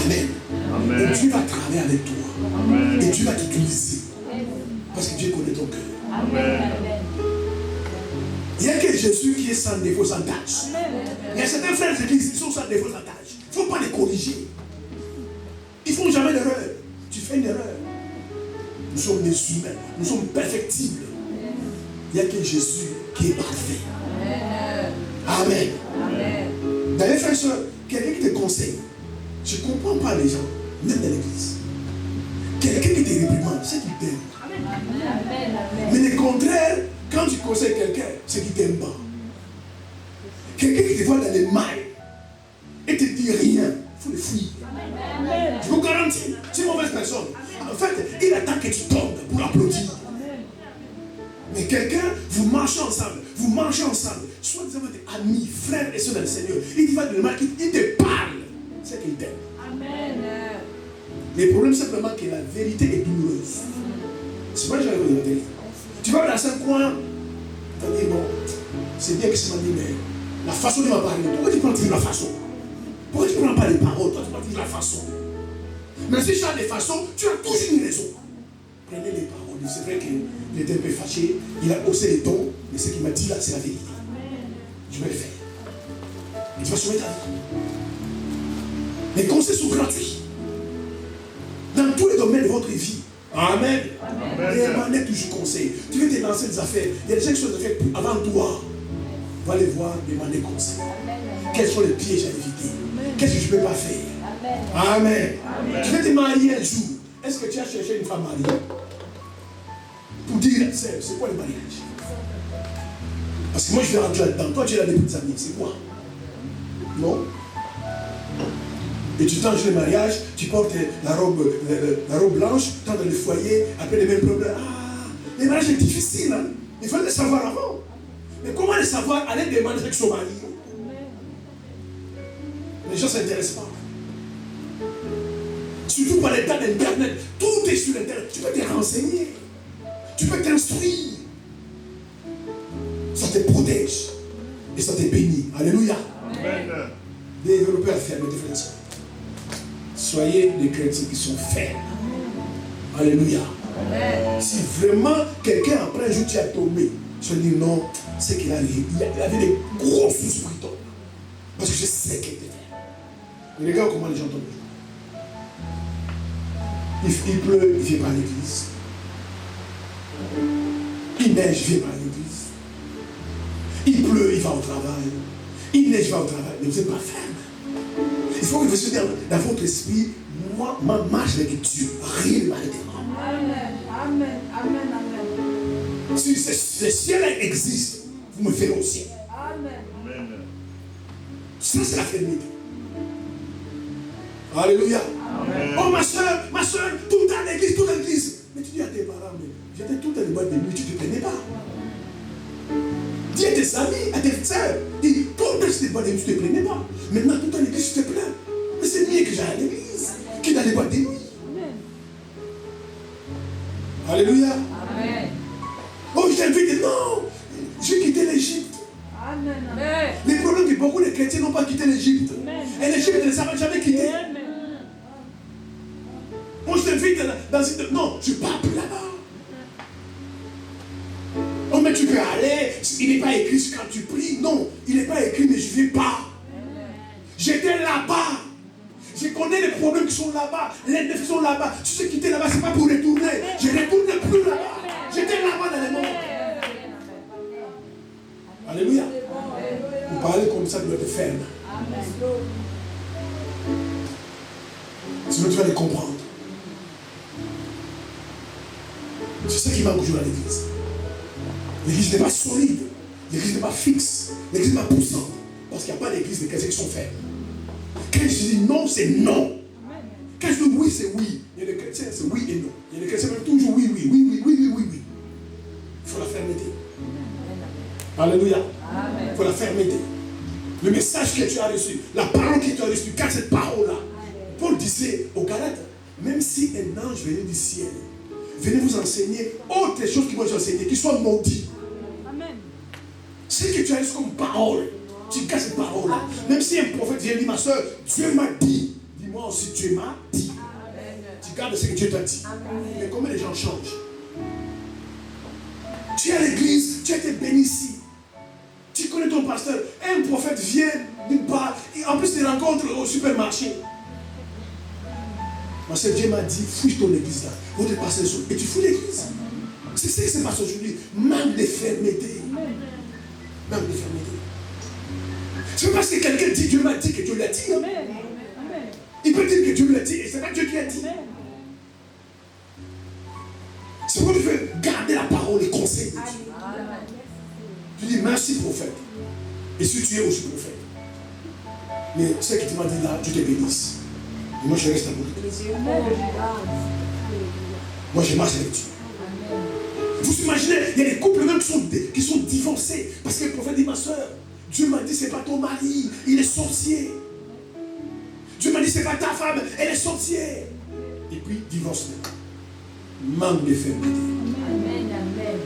Amen. Amen. Et Dieu va travailler avec toi. Amen. Et Dieu va t'utiliser. Parce que Dieu connaît ton cœur. Amen. Il n'y a que Jésus qui est sans défaut, sans tâche. Il y a certains frères d'église qui sont sans défaut, sans tâche. Il ne faut pas les corriger. Ils ne font jamais d'erreur. Tu fais une erreur. Nous sommes des humains. Nous sommes perfectibles. Il n'y a que Jésus qui est parfait. Amen. D'ailleurs, frère et soeur, quelqu'un qui te conseille, je ne comprends pas les gens, même dans l'église. Quelqu'un qui te réprimande, c'est qu'il t'aime. Mais le contraire, quand tu conseilles quelqu'un, c'est qu'il ne t'aime pas. Quelqu'un qui te voit dans les mailles et te dit rien, il faut le fuir. Je vous garantis, c'est une mauvaise personne. En fait, il attend que tu tombes pour applaudir. Mais quelqu'un, vous mangez ensemble, soit vous avez des amis, frères et soeurs dans le Seigneur, il va de mal, il te parle, c'est qu'il t'aime. Le problème, c'est simplement que la vérité est douloureuse. C'est pas que j'arrive à la vérité. Tu vas dans un coin, tu vas dire, bon, c'est bien que ça m'a dit, mais la façon de m'a parlé, pourquoi tu prends toujours la façon? Pourquoi tu ne prends pas les paroles, toi tu prends toujours la façon? Mais si tu as des façons, tu as toujours une raison. Prenez les paroles. C'est vrai qu'il était un peu fâché, il a haussé les tons, mais ce qu'il m'a dit là, c'est la vérité. Je vais le faire. Et tu vas sauver ta vie. Les conseils sont gratuits. Dans tous les domaines de votre vie. Amen. Demandez toujours conseil. Tu veux te lancer des affaires. Il y a des gens qui sont des affaires avant toi. Va les voir, demander conseil. Quels sont les pièges à éviter? Qu'est-ce que je ne peux pas faire? Amen. Tu veux te marier un jour. Est-ce que tu as cherché une femme mariée? Pour dire, c'est quoi le mariage? Parce que moi je vais rentrer là-dedans. Toi tu es là des petites amies, c'est quoi? Non? Et tu t'engages le mariage, tu portes la robe blanche, tu entres dans le foyer, après les mêmes problèmes. Ah, le mariage est difficile, hein? Il faut le savoir avant. Mais comment le savoir? Aller demander avec son mari. Les gens ne s'intéressent pas. Surtout par l'état d'Internet. Tout est sur Internet. Tu peux te renseigner. Tu peux t'instruire. Ça te protège. Et ça te bénit. Alléluia. Amen. Développez la fermeté, frères et sœurs. Soyez des chrétiens qui sont fermes. Alléluia. Si vraiment quelqu'un après un jour tu as tombé, je vais dire non, c'est qu'il a avait des gros soucis pour toi. Parce que je sais qu'il était fait. Mais regarde comment les gens tombent. Il pleut, il ne vient pas à l'église. Il neige, il ne vient pas à l'église. Il pleut, il va au travail. Il neige, il va au travail. Mais vous n'êtes pas ferme. Il faut que vous soyez dans votre esprit, moi, ma marche avec Dieu, rien ne m'arrêtera. Amen. Si le ciel existe, vous me ferez au ciel. Amen. Ça, c'est la fermeté. Alléluia. Amen. Oh ma soeur, tout le temps à l'église, Mais tu dis à tes parents, mais j'étais tout à l'heure de nuit, tu ne te plaignais pas. Dis à tes amis, à tes frères, dis, tout le temps c'était boîtes de nuit, tu ne te plaignais pas. Maintenant, tout le temps à l'église, tu te plains. Mais c'est mieux que j'aille à l'église, que dans les boîtes de nuit. Alléluia. Amen. Oh, je t'invite, non, j'ai quitté l'Égypte. Amen. Le problème est que beaucoup de chrétiens n'ont pas quitté l'Égypte. Et l'Égypte ne les a jamais quittés. Moi, je t'invite dans une... Non, je ne pars plus là-bas. Oh, mais tu peux aller. Il n'est pas écrit quand tu pries. Non, il n'est pas écrit, mais je ne vais pas. J'étais là-bas. Je connais les problèmes qui sont là-bas. Les défis sont là-bas. Si je quittais là-bas, ce n'est pas pour retourner. Je ne retourne plus là-bas. J'étais là-bas dans les mondes. Alléluia. comme ça doit être ferme. Amen. Sinon tu vas les comprendre. C'est ça qui manque aujourd'hui à l'église. L'église n'est pas solide. L'église n'est pas fixe. L'église n'est pas poussante. Parce qu'il n'y a pas d'église de chrétiens qui sont fermes. Quand je dis non, c'est non. Quand je dis oui, c'est oui. Il y a des chrétiens, c'est oui et non. Il y a des chrétiens qui disent toujours oui, oui, oui, oui, oui, oui, oui, oui. Il faut la fermeté. Alléluia. Il faut la fermeté. Le message que tu as reçu, la parole que tu as reçue, car cette parole-là, Paul disait aux Galates, même si un ange venait du ciel, venez vous enseigner autre chose qui vont vous enseigner, qui soit maudit. Amen. Ce que tu as reçu comme parole, tu gardes cette parole-là. Même si un prophète vient dire, ma soeur, Dieu m'a dit, dis-moi aussi, Dieu m'a dit. Tu gardes ce que Dieu t'a dit. Mais comment les gens changent? Tu es à l'église, tu as été béni ici. Tu connais ton pasteur. Un prophète vient d'une part, et en plus il rencontre au supermarché. Ma soeur, Dieu m'a dit, fouille ton église là. Vous te passez le et tu fouilles l'église. C'est ce qui se passe aujourd'hui. Manque de fermeté. Manque de fermeté. C'est parce que quelqu'un dit Dieu m'a dit que Dieu l'a dit. Non? Il peut dire que Dieu l'a dit et c'est pas Dieu qui a dit. C'est pourquoi tu veux garder la parole et conseils de Dieu. Tu dis merci prophète. Et si tu es aussi prophète. Mais ce que tu m'as dit là, Dieu te bénisse. Et moi je reste à côté. Moi je marche avec Dieu. Vous imaginez, il y a des couples même qui sont divorcés. Parce que le prophète dit, ma soeur, Dieu m'a dit, c'est pas ton mari, il est sorcier. Dieu m'a dit, c'est pas ta femme, elle est sorcière. Et puis, divorce. Manque de fermeté. Amen. Amen.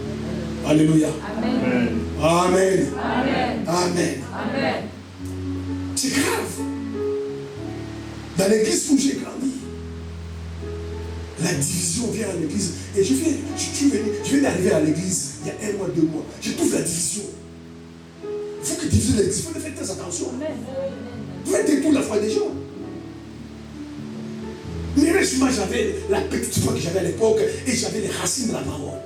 Alléluia. Amen. Amen. Amen. Amen. Amen. C'est grave. Dans l'église où j'ai grandi, la division vient à l'église. Et je viens d'arriver à l'église il y a 1 mois, 2 mois. Je trouve la division. Il faut que diviser l'église. Il faut faire très attention. Vous faites détruire la foi des gens. Mais moi, j'avais la petite foi que j'avais à l'époque et j'avais les racines de la parole.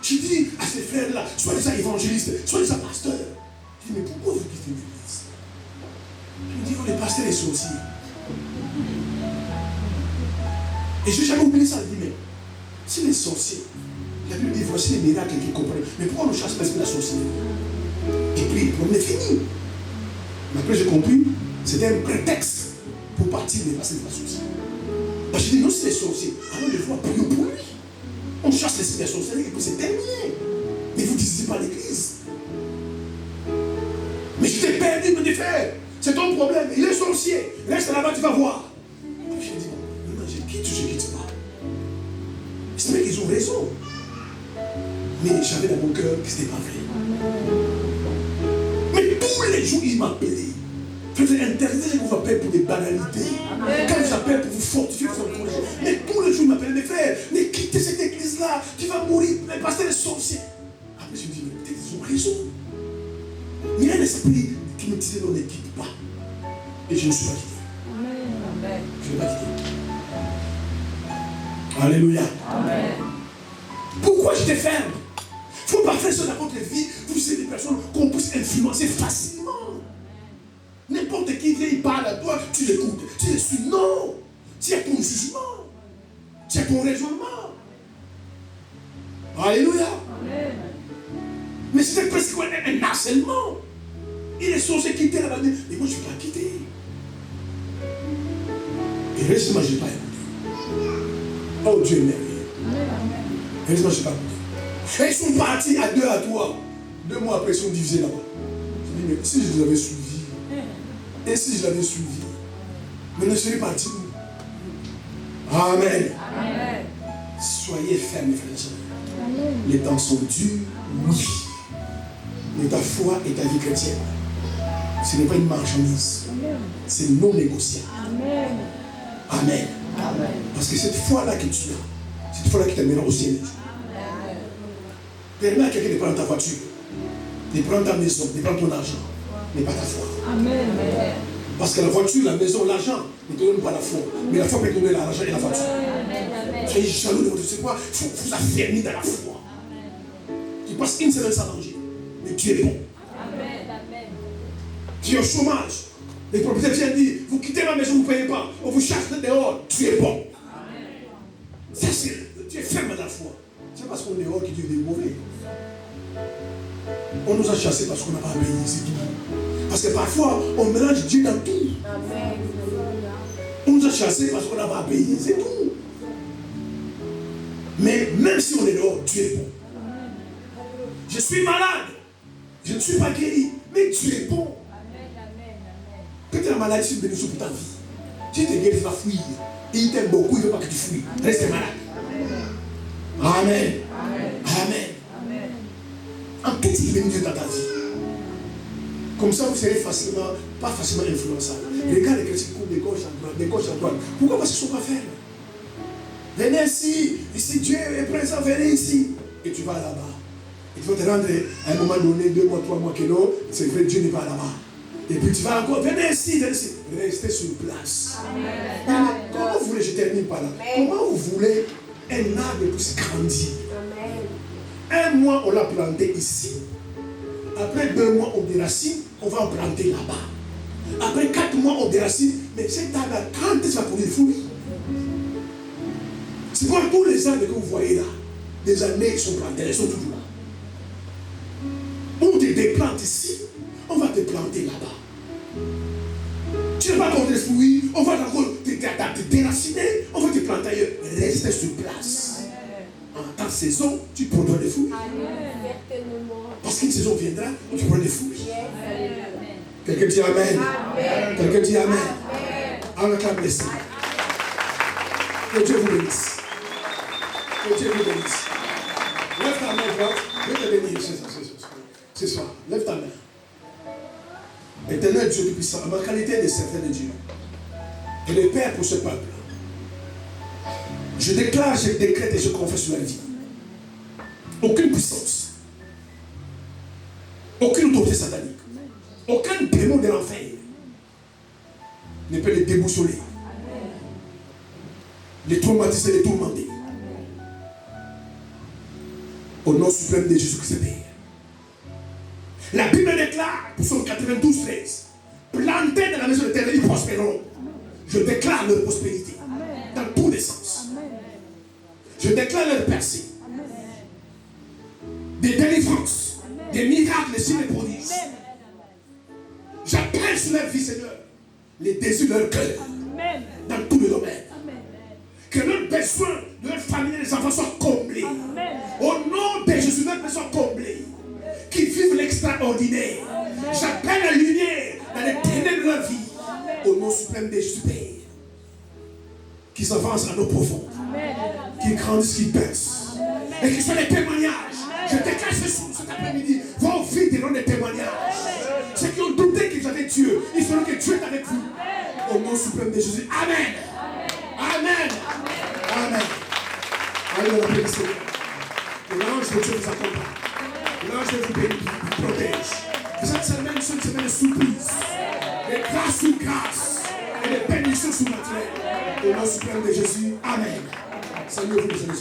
Je dis à ces frères-là, sois des évangélistes, sois des pasteurs. Je dis, mais pourquoi vous quittez l'église? Je dis, oh, les pasteurs et sorciers. Et je n'ai jamais oublié ça. Je dis, mais si les sorciers, la Bible dit, voici les miracles qu'ils comprennent. Mais pourquoi on ne chasse pas la sorcellerie? Et puis, le problème est fini. Mais après, j'ai compris, c'était un prétexte pour partir des passer de la sorcellerie. Parce que je dis, non, c'est les sorciers. Alors, les voix prions pour lui. On chasse l'esprit de la sorcellerie et puis c'est terminé. Mais vous ne divisez pas l'église. Mais je t'ai perdu, me dit, frère, c'est ton problème. Il est sorcier. Reste là-bas, tu vas voir. Et puis, je dis, non, je quitte ou je ne quitte pas. C'est vrai qu'ils ont raison. Mais j'avais dans mon cœur que ce n'était pas vrai. Mais tous les jours, il m'appelait. Je vous ai interdit de vous appeler pour des banalités. Quand je vous appelle pour vous fortifier, vous encourager. Mais tous les jours, il m'appelait, mes frères, mais quittez cette église-là, tu vas mourir, mais passer les sorciers. Après, je me dis, mais peut-être ils ont raison. Mais il y a un esprit qui me disait, non, ne quitte pas. Et je ne suis pas quitté. Je ne l'ai pas quitté. Alléluia. Amen. Pourquoi j'étais ferme? Il ne faut pas faire ça dans votre vie. Vous êtes des personnes qu'on puisse influencer facilement. N'importe qui vient, il parle à toi, tu l'écoutes, tu le suis. Non! Tu as ton jugement. Tu as ton raisonnement. Alléluia. Amen. Mais c'était presque un harcèlement. Il est censé quitter la bande. Mais moi, je ne vais pas quitter. Et récemment, je n'ai pas écouté. Oh, Dieu est merveilleux. Récemment, je n'ai pas écouté. Et ils sont partis à 2 à 3. 2 mois après, ils sont divisés là-bas. Je dis, mais si je les avais suivis, et si je l'avais suivi, mais ne serais parti où? Amen. Amen. Soyez fermes, frères et sœurs. Les temps sont durs, oui. Mais ta foi et ta vie chrétienne, ce n'est pas une marchandise. C'est non négociable. Amen. Amen. Amen. Parce que cette foi-là que tu as, cette foi-là qui t'amènera au ciel. Permets à quelqu'un de prendre ta voiture, de prendre ta maison, de prendre ton argent, mais pas ta foi. Amen. Parce que la voiture, la maison, l'argent ne te donne pas la foi. Mais la foi peut te donner l'argent et la voiture. Soyez jaloux de votre foi. Il faut vous affermir dans la foi. Tu passes une semaine sans manger. Mais Dieu est bon. Amen. Tu es au chômage. Les propriétaires viennent dire, vous quittez ma maison, vous ne payez pas. On vous chasse dehors. Tu es bon. Ça, tu es ferme dans la foi. C'est parce qu'on est dehors qui devient mauvais. On nous a chassés parce qu'on n'a pas payé, c'est tout. Parce que parfois, on mélange Dieu dans tout. On nous a chassés parce qu'on n'a pas payé, c'est tout. Mais même si on est dehors, Dieu est bon. Je suis malade. Je ne suis pas guéri. Mais Dieu est bon. Peut-être la maladie, c'est une bénédiction pour ta vie. Si tu es guéri, tu vas fuir. Et il t'aime beaucoup, il ne veut pas que tu fuis. Reste malade. Amen. Amen. En petit bénédiction dans ta vie. Comme ça, vous serez pas facilement influençable. Regarde les chrétiens qui courent de gauche à droite. Pourquoi? Parce qu'ils ne sont pas fermes. Venez ici Dieu est présent, venez ici. Et tu vas là-bas. Il faut te rendre à un moment donné, 2 mois, 3 mois que non, c'est vrai, Dieu n'est pas là-bas. Et puis tu vas encore, venez ici, restez sur place. Comment vous voulez, je termine par là. Comment vous voulez un arbre puisse grandir? Un mois, on l'a planté ici. Après 2 mois, on déracine, on va en planter là-bas. Après 4 mois, on déracine. Mais cet arbre, quand est-ce qu'il va produire des fruits? C'est pour tous les arbres que vous voyez là. Des années, ils sont plantés, ils sont toujours là. On te déplante ici, on va te planter là-bas. Tu n'as pas encore des fruits, on va encore te déraciner, on va te planter ailleurs. Reste sur place. En ta saison, tu produis des fruits. Parce qu'une saison viendra, tu prends des fruits. Quelqu'un dit Amen. Quelqu'un dit Amen. On acclame les saints. Que Dieu vous bénisse. Que Dieu vous bénisse. Lève ta main, frère. Je vais te bénir ce soir. Lève ta main. Éternel Dieu Tout-Puissant, en ma qualité de serviteur de Dieu et de Père pour ce peuple, je déclare, je décrète et je confesse sur la vie. Aucune puissance, aucune autorité satanique, aucun démon de l'enfer ne peut les déboussoler, les traumatiser, les tourmenter. Au nom suprême de Jésus-Christ, Père. La Bible déclare, Psaume 92, 13, plantés dans la maison de l'Éternel, ils prospéreront. Je déclare leur prospérité dans tous les sens. Je déclare leur percée, des délivrances, des miracles, des signes et prodiges. J'appelle sur leur vie, Seigneur, les désirs de leur cœur dans tous les domaines. Que leurs besoins de leur famille et des enfants soient comblés. Au nom de Jésus, leurs besoins soient comblés. Qui vivent l'extraordinaire. J'appelle la lumière dans les ténèbres de leur vie. Au nom suprême de Jésus Père. Qui s'avancent à nos profondes. Qui grandissent, qui baissent. Et qui soient des témoignages. Je déclare cet après-midi. Vos vies diront des témoignages. Ceux qui ont douté qu'ils avaient Dieu, ils sauront que Dieu est avec vous. Au nom suprême de Jésus. Amen. Amen. Amen. Allez, on appelle le Seigneur. L'ange de Dieu vous accompagne. L'ange de vous bénit, vous protège. Vous êtes seulement une semaine de surprise. De grâce sur grâce. Et de bénédiction surnaturelle. Au nom suprême de Jésus. Amen. Seigneur, vous bénisse.